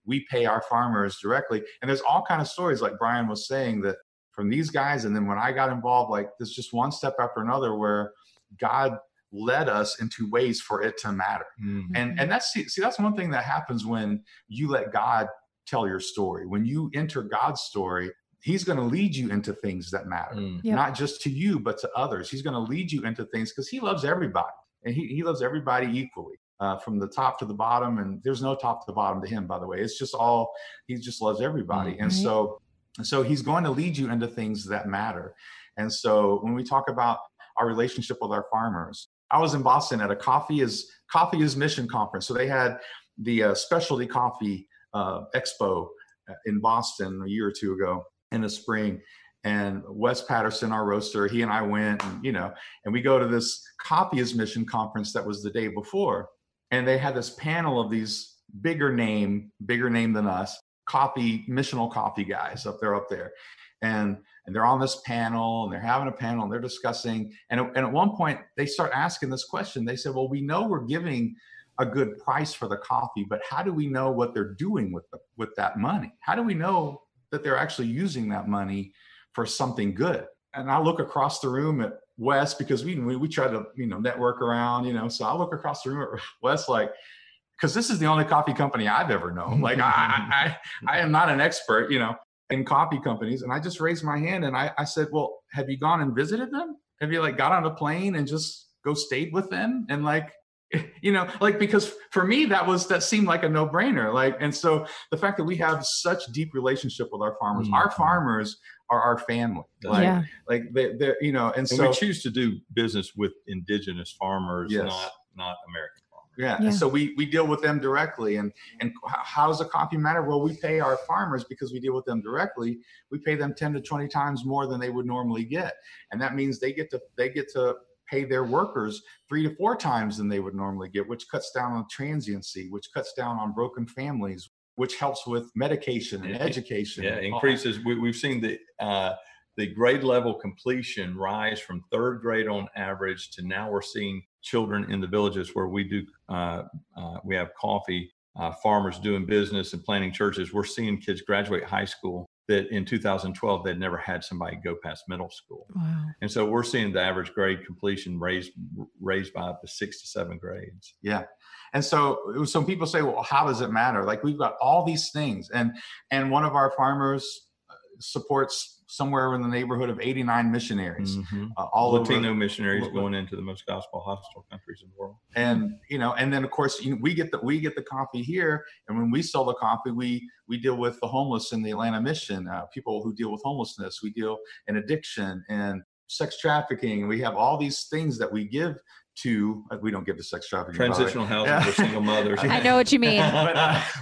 we pay our farmers directly. And there's all kinds of stories, like Brian was saying, that from these guys. And then when I got involved, there's just one step after another where God led us into ways for it to matter. And that's one thing that happens when you let God tell your story. When you enter God's story, he's going to lead you into things that matter, Yep. not just to you, but to others. He's going to lead you into things because he loves everybody, and he loves everybody equally, from the top to the bottom. And there's no top to the bottom to him, by the way. It's just all, he just loves everybody. And so he's going to lead you into things that matter. And so when we talk about our relationship with our farmers, I was in Boston at a Coffee is Mission conference. So they had the specialty coffee expo in Boston a year or two ago in the spring. And Wes Patterson, our roaster, he and I went, and, and we go to this Coffee is Mission conference that was the day before. And they had this panel of these bigger name than us, missional coffee guys up there. And they're on this panel, and they're having a panel, and they're discussing. And at one point, they start asking this question. They said, well, we know we're giving a good price for the coffee, but how do we know what they're doing with that money? How do we know that they're actually using that money for something good? And I look across the room at Wes, because we try to, network around, so I look across the room at Wes, like, because this is the only coffee company I've ever known. Like, I am not an expert, in coffee companies. And I just raised my hand and I said, well, have you gone and visited them? Have you got on a plane and just stayed with them? And because for me, that seemed like a no brainer. And so the fact that we have such deep relationship with our farmers, our farmers are our family. And so we choose to do business with indigenous farmers, yes, not American. Yeah. So we deal with them directly. And how does the coffee matter? Well, we pay our farmers, because we deal with them directly. We pay them 10 to 20 times more than they would normally get. And that means they get to pay their workers 3 to 4 times than they would normally get, which cuts down on transiency, which cuts down on broken families, which helps with medication and education. Yeah, increases. We've seen the grade level completion rise from 3rd grade on average to now we're seeing children in the villages where we have coffee farmers doing business and planting churches. We're seeing kids graduate high school that in 2012 they'd never had somebody go past middle school. Wow. And so we're seeing the average grade completion raised by up to 6 to 7 grades. Yeah. And so some people say, well, how does it matter? We've got all these things, and one of our farmers supports somewhere in the neighborhood of 89 missionaries, all Latino missionaries going into the most gospel hostile countries in the world. And and then of course we get the coffee here, and when we sell the coffee, we deal with the homeless in the Atlanta mission, people who deal with homelessness. We deal in addiction and sex trafficking. We have all these things that we give to. We don't give to sex trafficking. Transitional housing for single mothers. I know what you mean.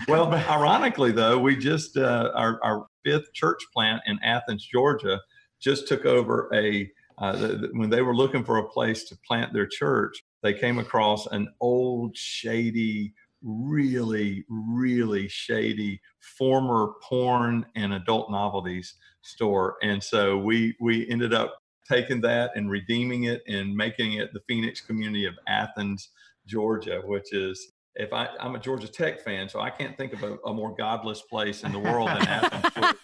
Well, ironically though, we just our 5th church plant in Athens, Georgia, just took over when they were looking for a place to plant their church, they came across an old, shady, really, really shady former porn and adult novelties store. And so we ended up taking that and redeeming it and making it the Phoenix community of Athens, Georgia, which is, I'm a Georgia Tech fan, so I can't think of a more godless place in the world than Athens.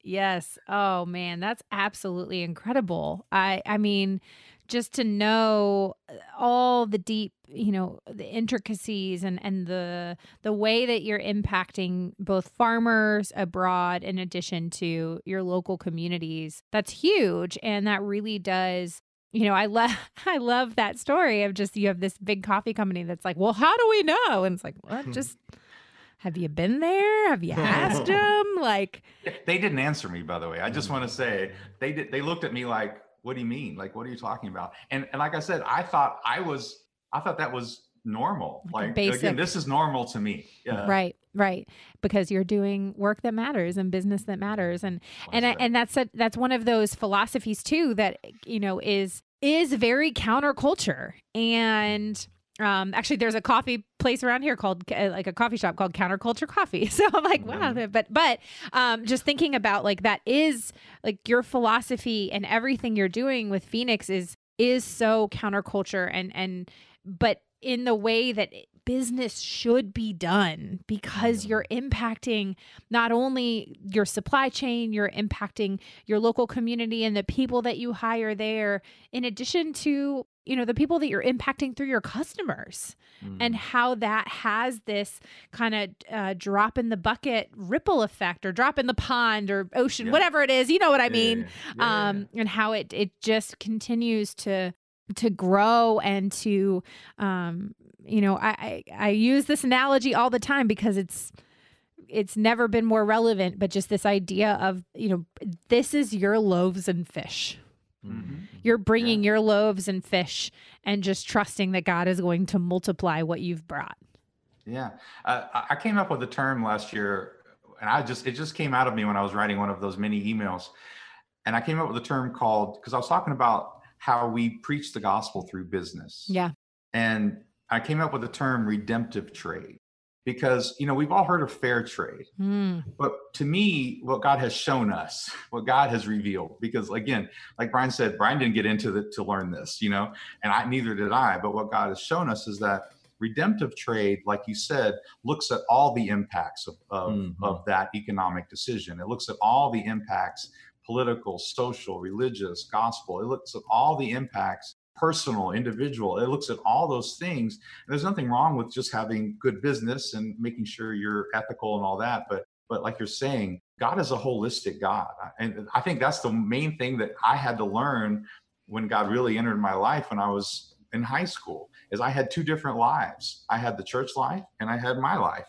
Yes. Oh man, that's absolutely incredible. I mean, just to know all the deep, the intricacies and the way that you're impacting both farmers abroad in addition to your local communities, that's huge. And that really does, I love that story of just, you have this big coffee company that's like, well, how do we know? And it's like, well, just, have you been there? Have you asked them? They didn't answer me, by the way. I just want to say they looked at me like, what do you mean? What are you talking about? And like I said, I thought that was normal. Again, this is normal to me. Yeah. Right. Because you're doing work that matters and business that matters. And that's one of those philosophies too, that, is very counterculture. And actually there's a coffee place around here called a coffee shop called Counterculture Coffee. So I'm like, wow. But just thinking about that is your philosophy, and everything you're doing with Phoenix is so counterculture but in the way that business should be done, because you're impacting not only your supply chain, you're impacting your local community and the people that you hire there, in addition to the people that you're impacting through your customers and how that has this kind of drop in the bucket ripple effect or drop in the pond or ocean, whatever it is, you know what I mean? And how it just continues to grow and to, I use this analogy all the time because it's never been more relevant, but just this idea of, this is your loaves and fish. Mm-hmm. You're bringing your loaves and fish and just trusting that God is going to multiply what you've brought. Yeah. I came up with a term last year, and it just came out of me when I was writing one of those mini emails. And I came up with a term because I was talking about how we preach the gospel through business. Yeah. And I came up with the term redemptive trade. Because, we've all heard of fair trade, but to me, what God has shown us, what God has revealed, because again, like Brian said, Brian didn't get into to learn this, and neither did I, but what God has shown us is that redemptive trade, like you said, looks at all the impacts of that economic decision. It looks at all the impacts, political, social, religious, gospel. It looks at all the impacts, personal, individual. It looks at all those things. And there's nothing wrong with just having good business and making sure you're ethical and all that. But like you're saying, God is a holistic God. And I think that's the main thing that I had to learn when God really entered my life when I was in high school, is I had two different lives. I had the church life and I had my life,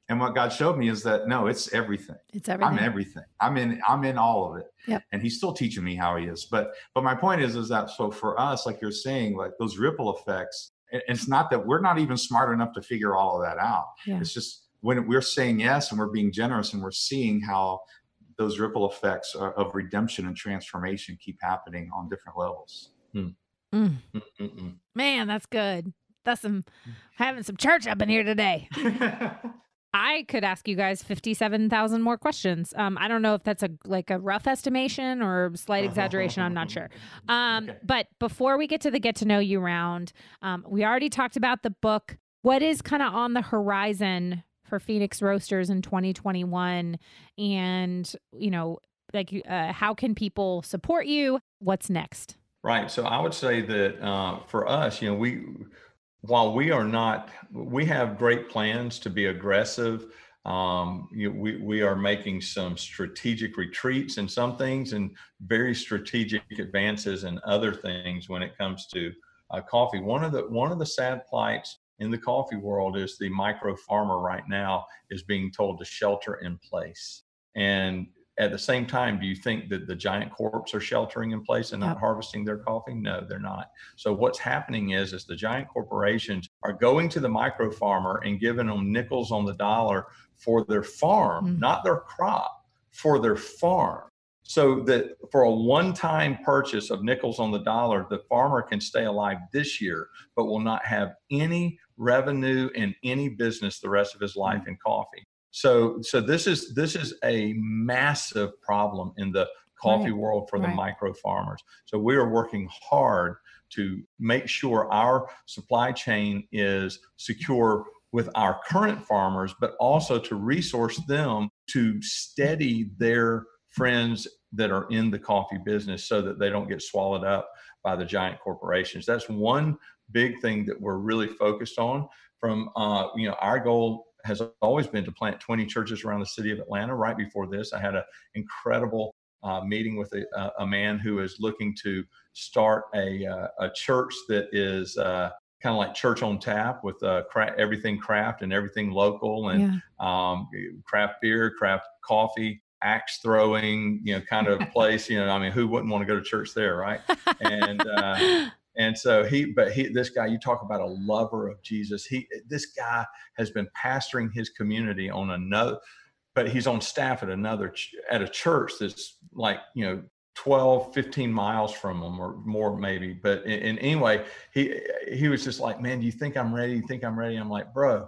And what God showed me is that, no, it's everything. It's everything. I'm everything. I'm in all of it. Yep. And he's still teaching me how he is. But my point is that, so for us, like you're saying, like those ripple effects, it's not that we're not even smart enough to figure all of that out. Yeah. It's just when we're saying yes and we're being generous and we're seeing how those ripple effects of redemption and transformation keep happening on different levels. Man, that's good. That's having some church up in here today. I could ask you guys 57,000 more questions. I don't know if that's a rough estimation or slight exaggeration. I'm not sure. Okay. But before we get to the get to know you round, we already talked about the book. What is kind of on the horizon for Phoenix Roasters in 2021? And, how can people support you? What's next? Right. So I would say that for us, while we have great plans to be aggressive. We are making some strategic retreats in some things and very strategic advances in other things when it comes to coffee. One of the sad plights in the coffee world is the micro farmer right now is being told to shelter in place. And at the same time, do you think that the giant corps are sheltering in place and not harvesting their coffee? No, they're not. So what's happening is the giant corporations are going to the micro farmer and giving them nickels on the dollar for their farm, not their crop, for their farm. So that for a one-time purchase of nickels on the dollar, the farmer can stay alive this year, but will not have any revenue in any business the rest of his life in coffee. So this is a massive problem in the coffee world for the micro farmers. So we are working hard to make sure our supply chain is secure with our current farmers, but also to resource them to steady their friends that are in the coffee business so that they don't get swallowed up by the giant corporations. That's one big thing that we're really focused on. From our goal has always been to plant 20 churches around the city of Atlanta. Right before this, I had an incredible meeting with a man who is looking to start a church that is kind of like Church on Tap with everything craft and everything local and craft beer, craft coffee, axe throwing, kind of place. Who wouldn't want to go to church there, right? And so this guy, you talk about a lover of Jesus. This guy has been pastoring his community on another, but he's on staff at a church that's like, 12, 15 miles from him or more maybe. But anyway, he was just like, man, do you think I'm ready? You think I'm ready? I'm like, bro,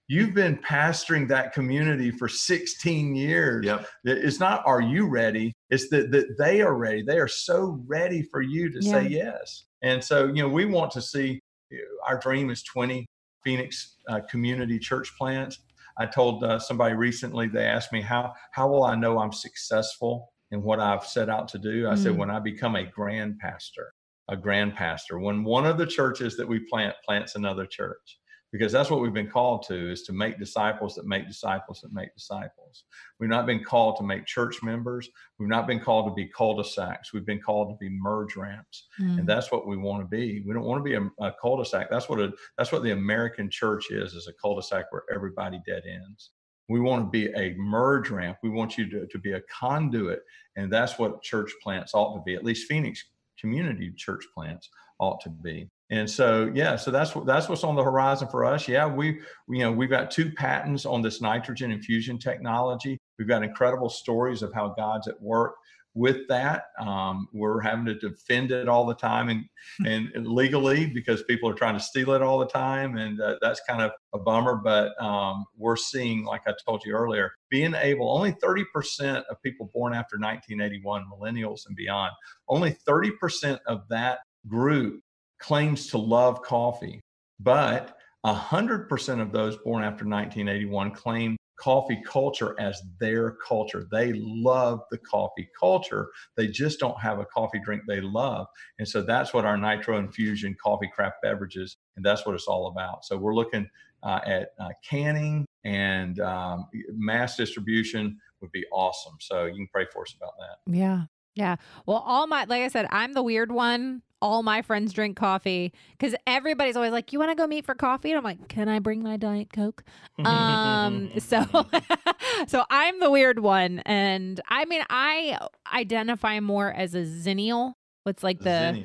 you've been pastoring that community for 16 years. Yep. It's not, are you ready? It's that they are ready. They are so ready for you to say yes. And so, we want to see, our dream is 20 Phoenix community church plants. I told somebody recently, they asked me, how will I know I'm successful in what I've set out to do? I said, when I become a grand pastor. a grand pastor. When one of the churches that we plants another church, because that's what we've been called to, is to make disciples that make disciples that make disciples. We've not been called to make church members. We've not been called to be cul-de-sacs. We've been called to be merge ramps. And that's what we want to be. We don't want to be a cul-de-sac. That's what the American church is a cul-de-sac where everybody dead ends. We want to be a merge ramp. We want you to be a conduit. And that's what church plants ought to be, at least Phoenix community church plants ought to be. And so, so that's what's on the horizon for us. Yeah, we've got 2 patents on this nitrogen infusion technology. We've got incredible stories of how God's at work with that. We're having to defend it all the time and legally, because people are trying to steal it all the time. And that's kind of a bummer. But we're seeing, like I told you earlier, only 30% of people born after 1981, millennials and beyond, only 30% of that group claims to love coffee, but 100% of those born after 1981 claim coffee culture as their culture. They love the coffee culture. They just don't have a coffee drink they love. And so that's what our nitro infusion coffee craft beverages, and that's what it's all about. So we're looking at canning, and mass distribution would be awesome. So you can pray for us about that. Yeah. Yeah. Well, like I said, I'm the weird one. All my friends drink coffee because everybody's always like, you want to go meet for coffee? And I'm like, can I bring my Diet Coke? So I'm the weird one. And I mean, I identify more as a Zennial. What's like the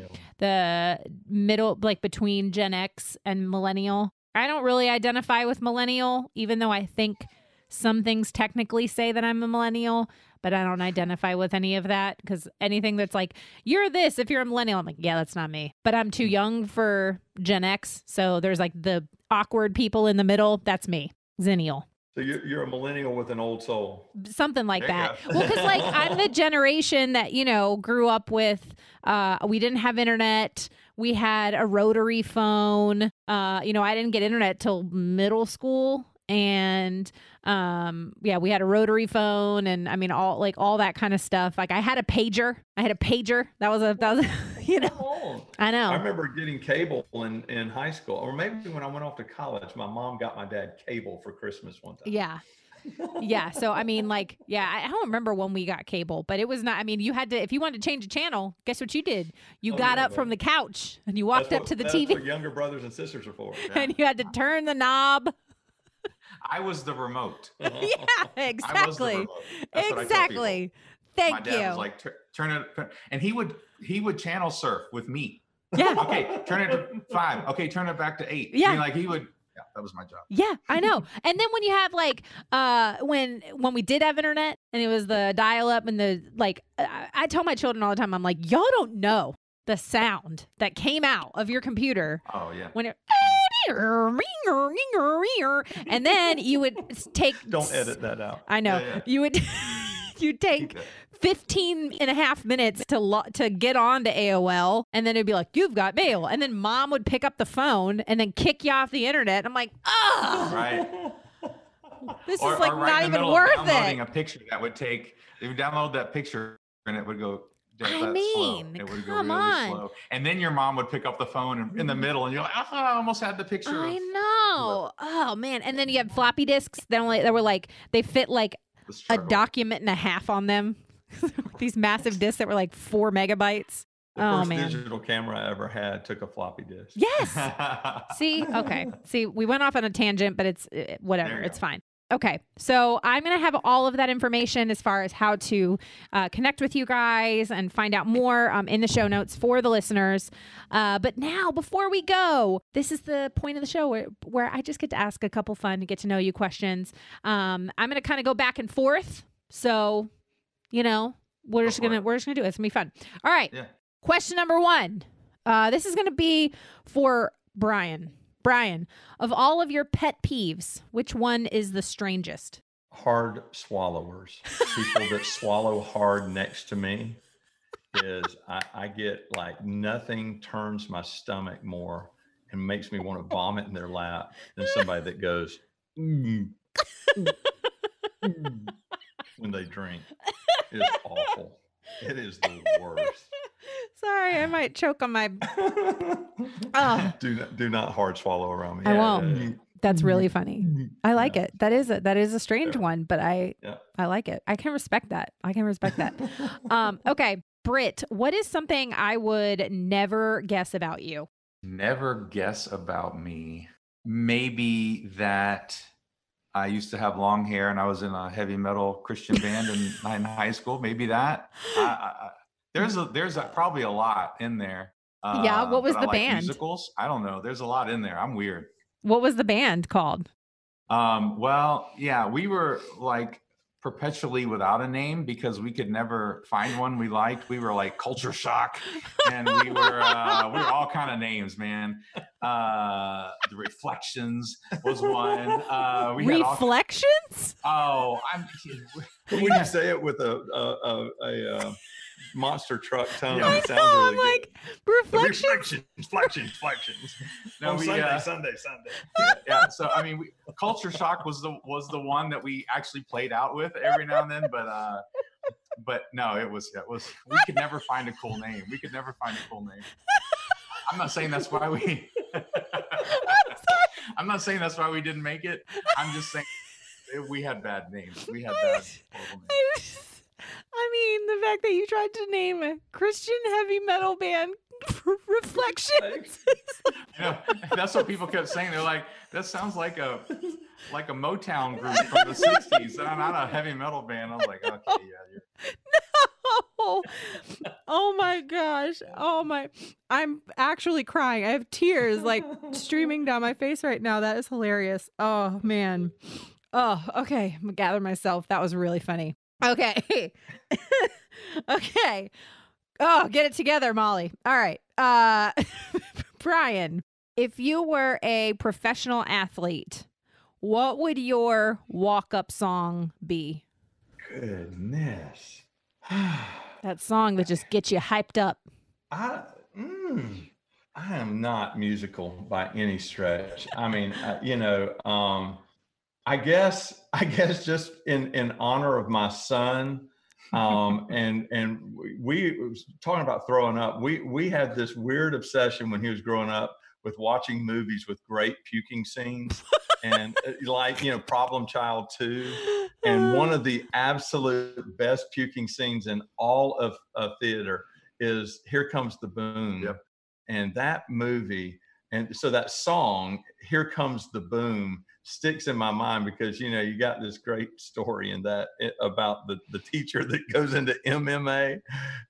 middle, like between Gen X and Millennial. I don't really identify with Millennial, even though I think some things technically say that I'm a Millennial, but I don't identify with any of that, because anything that's like, you're this if you're a Millennial, I'm like, yeah, that's not me. But I'm too young for Gen X, so there's like the awkward people in the middle. That's me, Zennial. So you're a Millennial with an old soul. Something like that. Well, because like I'm the generation that, grew up with, we didn't have internet. We had a rotary phone. I didn't get internet till middle school. And we had a rotary phone, and I mean all that kind of stuff. Like I had a pager. That was I know. I remember getting cable in high school, or maybe when I went off to college, my mom got my dad cable for Christmas one time. Yeah. Yeah. So, I mean, I don't remember when we got cable, but it was not, I mean, you had to, if you wanted to change a channel, guess what you did? You got up from the couch and you walked up to the TV. That's what younger brothers and sisters are for. Yeah. And you had to turn the knob. I was the remote. Yeah, exactly. I was the remote. That's exactly. Thank you. My dad was like, turn it, and he would channel surf with me. Yeah. Okay, turn it to 5. Okay, turn it back to 8. Yeah. I mean, he would. Yeah, that was my job. Yeah, I know. And then when you have when we did have internet and it was the dial up and I tell my children all the time, I'm like, y'all don't know the sound that came out of your computer. Oh yeah. When it and then you would take. Don't edit that out. I know. Yeah. You'd take 15 and a half minutes to get on to AOL, and then it'd be like, you've got mail. And then mom would pick up the phone and then kick you off the internet. I'm like, right. This is like not even worth it. Downloading a picture that would take, they would download that picture and it would go, I mean, slow. It would come go really on. slow. And then your mom would pick up the phone in the middle and you're like, oh, I almost had the picture. I know. Oh man. And then you have floppy disks that were like, they fit like a document and a half on them. These massive discs that were like 4 megabytes. The first digital camera I ever had took a floppy disk. Yes. See? Okay. See, we went off on a tangent, but it's whatever. It's fine. Okay. So I'm going to have all of that information as far as how to connect with you guys and find out more in the show notes for the listeners. But now, before we go, this is the point of the show where I just get to ask a couple fun to get to know you questions. I'm going to kind of go back and forth. So, we're just gonna do it. It's gonna be fun. All right. Yeah. Question number 1. This is gonna be for Brian. Brian, of all of your pet peeves, which one is the strangest? Hard swallowers. People that swallow hard next to me I get like nothing turns my stomach more and makes me want to vomit in their lap than somebody that goes when they drink. It is awful. It is the worst. Sorry, I might choke on my. Oh. Do not hard swallow around me. I won't. That's really funny. I like it. That is a strange one, but I like it. I can respect that. Okay, Britt, what is something I would never guess about you? Never guess about me. Maybe that I used to have long hair and I was in a heavy metal Christian band in high school. Maybe that. There's probably a lot in there. Yeah. What was the band? Musicals. I don't know. There's a lot in there. I'm weird. What was the band called? Well, yeah, we were like perpetually without a name because we could never find one we liked. We were like Culture Shock, and we were all kind of names, man. The Reflections was one. Reflections? When you say it with a monster truck tone, it sounds I'm really like, Reflections. Reflections. No, Sunday. Yeah. So I mean, Culture Shock was the one that we actually played out with every now and then, but no, it was we could never find a cool name. I'm not saying that's why we. I'm not saying that's why we didn't make it. I'm just saying we had bad names. We had bad horrible names. I mean, the fact that you tried to name a Christian heavy metal band Reflections. That's what people kept saying. They're like, that sounds like a Motown group from the 60s. Not a heavy metal band. I was like, okay, yeah. No. Oh my gosh. I'm actually crying. I have tears like streaming down my face right now. That is hilarious. Oh man. Oh, okay. I'm gonna gather myself. That was really funny. Okay. Okay. Oh, get it together, Molly. All right. Brian, if you were a professional athlete, what would your walk-up song be? Goodness. That song that just gets you hyped up. I am not musical by any stretch. I mean, I guess just in honor of my son, and we was talking about throwing up. We had this weird obsession when he was growing up with watching movies with great puking scenes, and Problem Child 2, and one of the absolute best puking scenes in all of theater is Here Comes the Boom. Yep. And that movie, and so that song, Here Comes the Boom, sticks in my mind because you got this great story in that about the teacher that goes into MMA.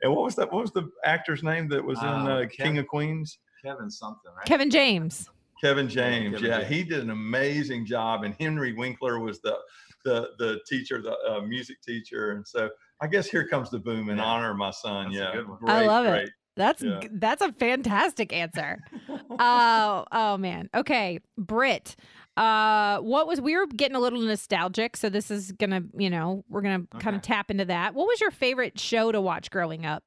And what was the actor's name that was in King of Queens? Kevin something, right? Kevin James. Yeah, he did an amazing job. And Henry Winkler was the teacher, the music teacher. And so I guess Here Comes the Boom in honor of my son. That's a good one. I love it. That's a fantastic answer. Oh man. Okay, Britt. We were getting a little nostalgic, so this is gonna, we're gonna kind of tap into that. What was your favorite show to watch growing up?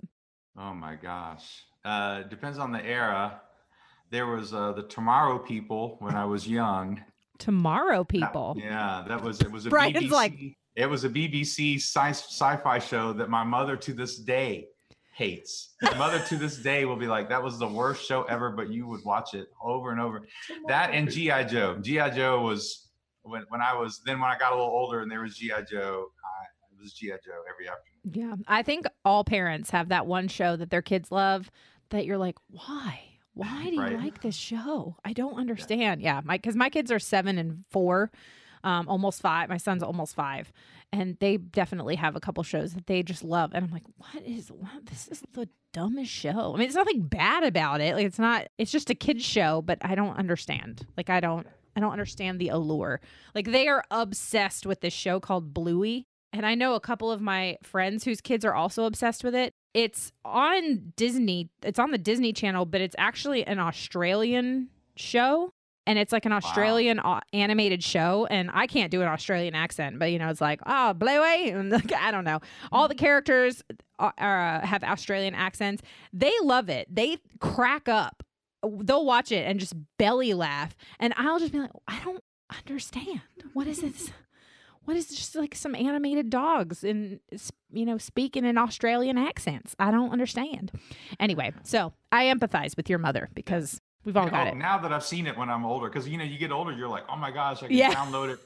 Oh my gosh. Depends on the era. There was the Tomorrow People when I was young. Tomorrow People. It was a Brian's BBC. It was a BBC sci-fi show that my mother to this day hates. My mother to this day will be like, that was the worst show ever, but you would watch it over and over. That and G.I. Joe. G.I. Joe was when I got a little older and there was G.I. Joe. It was G.I. Joe every afternoon. Yeah, I think all parents have that one show that their kids love that you're like, why? Why do you like this show? I don't understand. Yeah, because my kids are 7 and 4, almost 5. My son's almost 5. And they definitely have a couple shows that they just love. And I'm like, this is the dumbest show. I mean, it's nothing bad about it. Like it's just a kid's show, but I don't understand. Like, I don't understand the allure. Like, they are obsessed with this show called Bluey. And I know a couple of my friends whose kids are also obsessed with it. It's on Disney. It's on the Disney Channel, but it's actually an Australian show. And it's like an Australian animated show. And I can't do an Australian accent, but it's like, oh, Bluey. And I don't know. All the characters have Australian accents. They love it. They crack up. They'll watch it and just belly laugh. And I'll just be like, I don't understand. What is this? What is just like some animated dogs and, speaking in Australian accents? I don't understand. Anyway, so I empathize with your mother because we've all got it. Now that I've seen it when I'm older, because, you get older, you're like, oh my gosh, I can download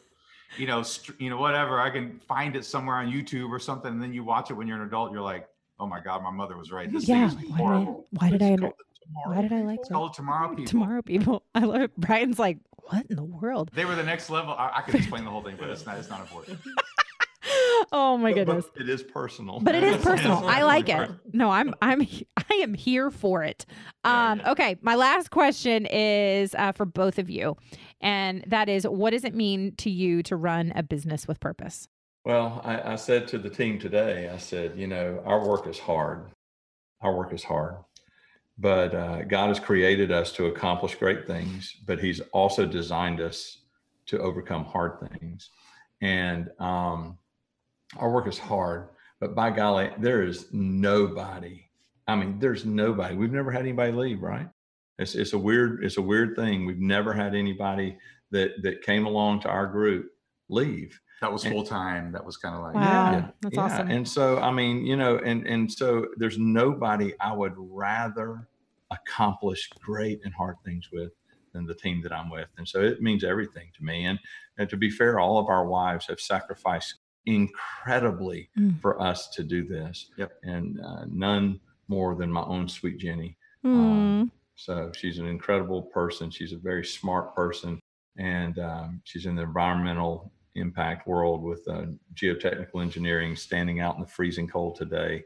it, whatever. I can find it somewhere on YouTube or something. And then you watch it when you're an adult, you're like, oh my God, my mother was right. This thing is horrible. Why did I like Call it Tomorrow People. Tomorrow People. I love it. Brian's like, what in the world? They were the next level. I could explain the whole thing, but it's not important. Oh my goodness. But it is personal. But it is personal. I like it. No, I am here for it. Okay. My last question is for both of you. And that is, what does it mean to you to run a business with purpose? Well, I said to the team today, I said, our work is hard. Our work is hard. But God has created us to accomplish great things, but he's also designed us to overcome hard things. And our work is hard, but by golly, there is nobody. There's nobody. We've never had anybody leave, right? It's a weird thing. We've never had anybody that came along to our group leave. That was full time. That was kind of like, wow, that's awesome. And so, and so there's nobody I would rather accomplish great and hard things with than the team that I'm with. And so it means everything to me. And to be fair, all of our wives have sacrificed incredibly for us to do this. Yep. And none more than my own sweet Jenny. So she's an incredible person. She's a very smart person. And she's in the environmental impact world with geotechnical engineering, standing out in the freezing cold today,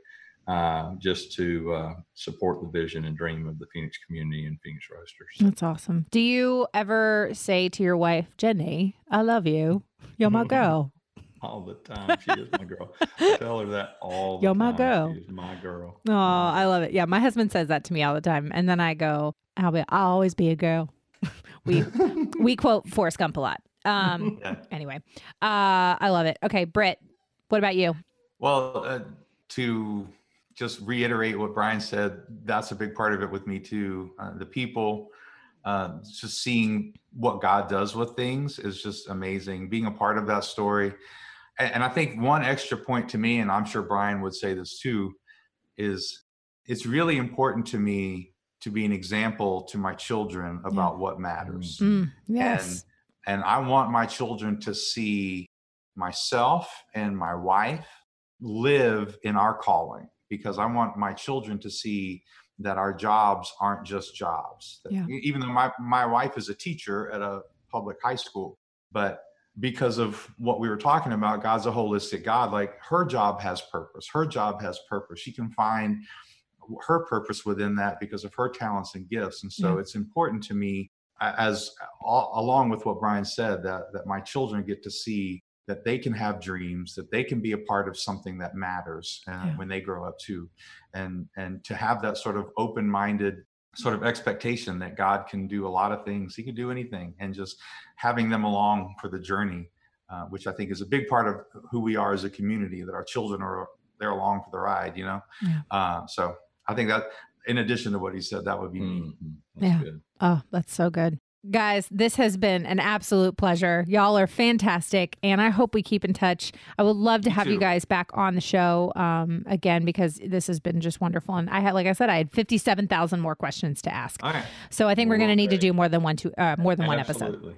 just to support the vision and dream of the Phoenix community and Phoenix Roasters. That's awesome. Do you ever say to your wife, Jenny, I love you. You're my girl. All the time. She is my girl. I tell her that all the time. You're my girl. She is my girl. Oh, I love it. Yeah, my husband says that to me all the time. And then I go, I'll always be a girl. We quote Forrest Gump a lot. Anyway, I love it. Okay, Britt, what about you? Well, to just reiterate what Brian said, that's a big part of it with me too. The people, just seeing what God does with things is just amazing. Being a part of that story. And I think one extra point to me, and I'm sure Brian would say this too, is it's really important to me to be an example to my children about what matters. Yes. And I want my children to see myself and my wife live in our calling, because I want my children to see that our jobs aren't just jobs. Even though my wife is a teacher at a public high school, but because of what we were talking about, God's a holistic God. Like, her job has purpose. Her job has purpose. She can find her purpose within that because of her talents and gifts. And so it's important to me, along with what Brian said, that my children get to see that they can have dreams, that they can be a part of something that matters when they grow up too. And to have that sort of open-minded sort of expectation that God can do a lot of things. He can do anything, and just having them along for the journey, which I think is a big part of who we are as a community, that our children they're along for the ride, So I think that, in addition to what he said, that would be me. That's good. Oh, that's so good. Guys, this has been an absolute pleasure. Y'all are fantastic, and I hope we keep in touch. I would love to have you guys back on the show again, because this has been just wonderful. And I had 57,000 more questions to ask. Okay. So I think we're going to need to do more than one episode.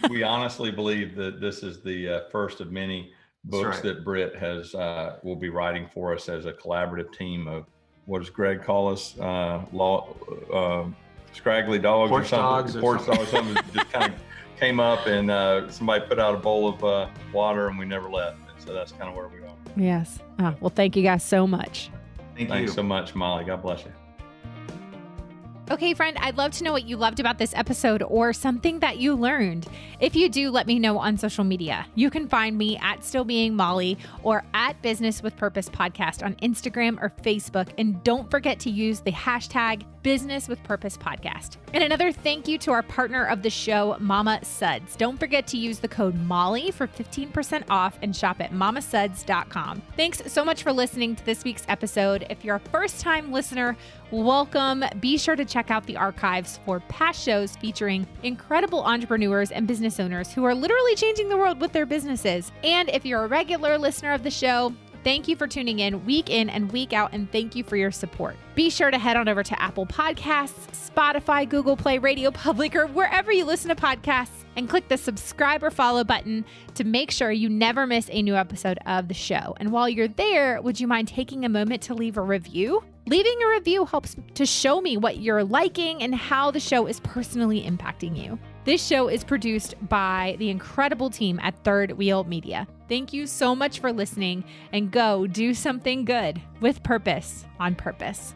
we honestly believe that this is the first of many books that Britt will be writing for us as a collaborative team of, what does Greg call us? Scraggly dogs or something. Porch dogs or something. Just kind of came up, and somebody put out a bowl of water, and we never left. And so that's kind of where we are. Yes. Well, thank you guys so much. Thanks so much, Molly. God bless you. Okay, friend, I'd love to know what you loved about this episode or something that you learned. If you do, let me know on social media. You can find me at Still Being Molly or at Business with Purpose Podcast on Instagram or Facebook. And don't forget to use the hashtag Business with Purpose Podcast. And another thank you to our partner of the show, Mama Suds. Don't forget to use the code Molly for 15% off and shop at mamasuds.com. Thanks so much for listening to this week's episode. If you're a first-time listener, welcome. Be sure to check out the archives for past shows featuring incredible entrepreneurs and business owners who are literally changing the world with their businesses. And if you're a regular listener of the show, thank you for tuning in and week out, and thank you for your support. Be sure to head on over to Apple Podcasts, Spotify, Google Play, Radio Public, or wherever you listen to podcasts, and click the subscribe or follow button to make sure you never miss a new episode of the show. And while you're there, would you mind taking a moment to leave a review? Leaving a review helps to show me what you're liking and how the show is personally impacting you. This show is produced by the incredible team at Third Wheel Media. Thank you so much for listening, and go do something good with purpose on purpose.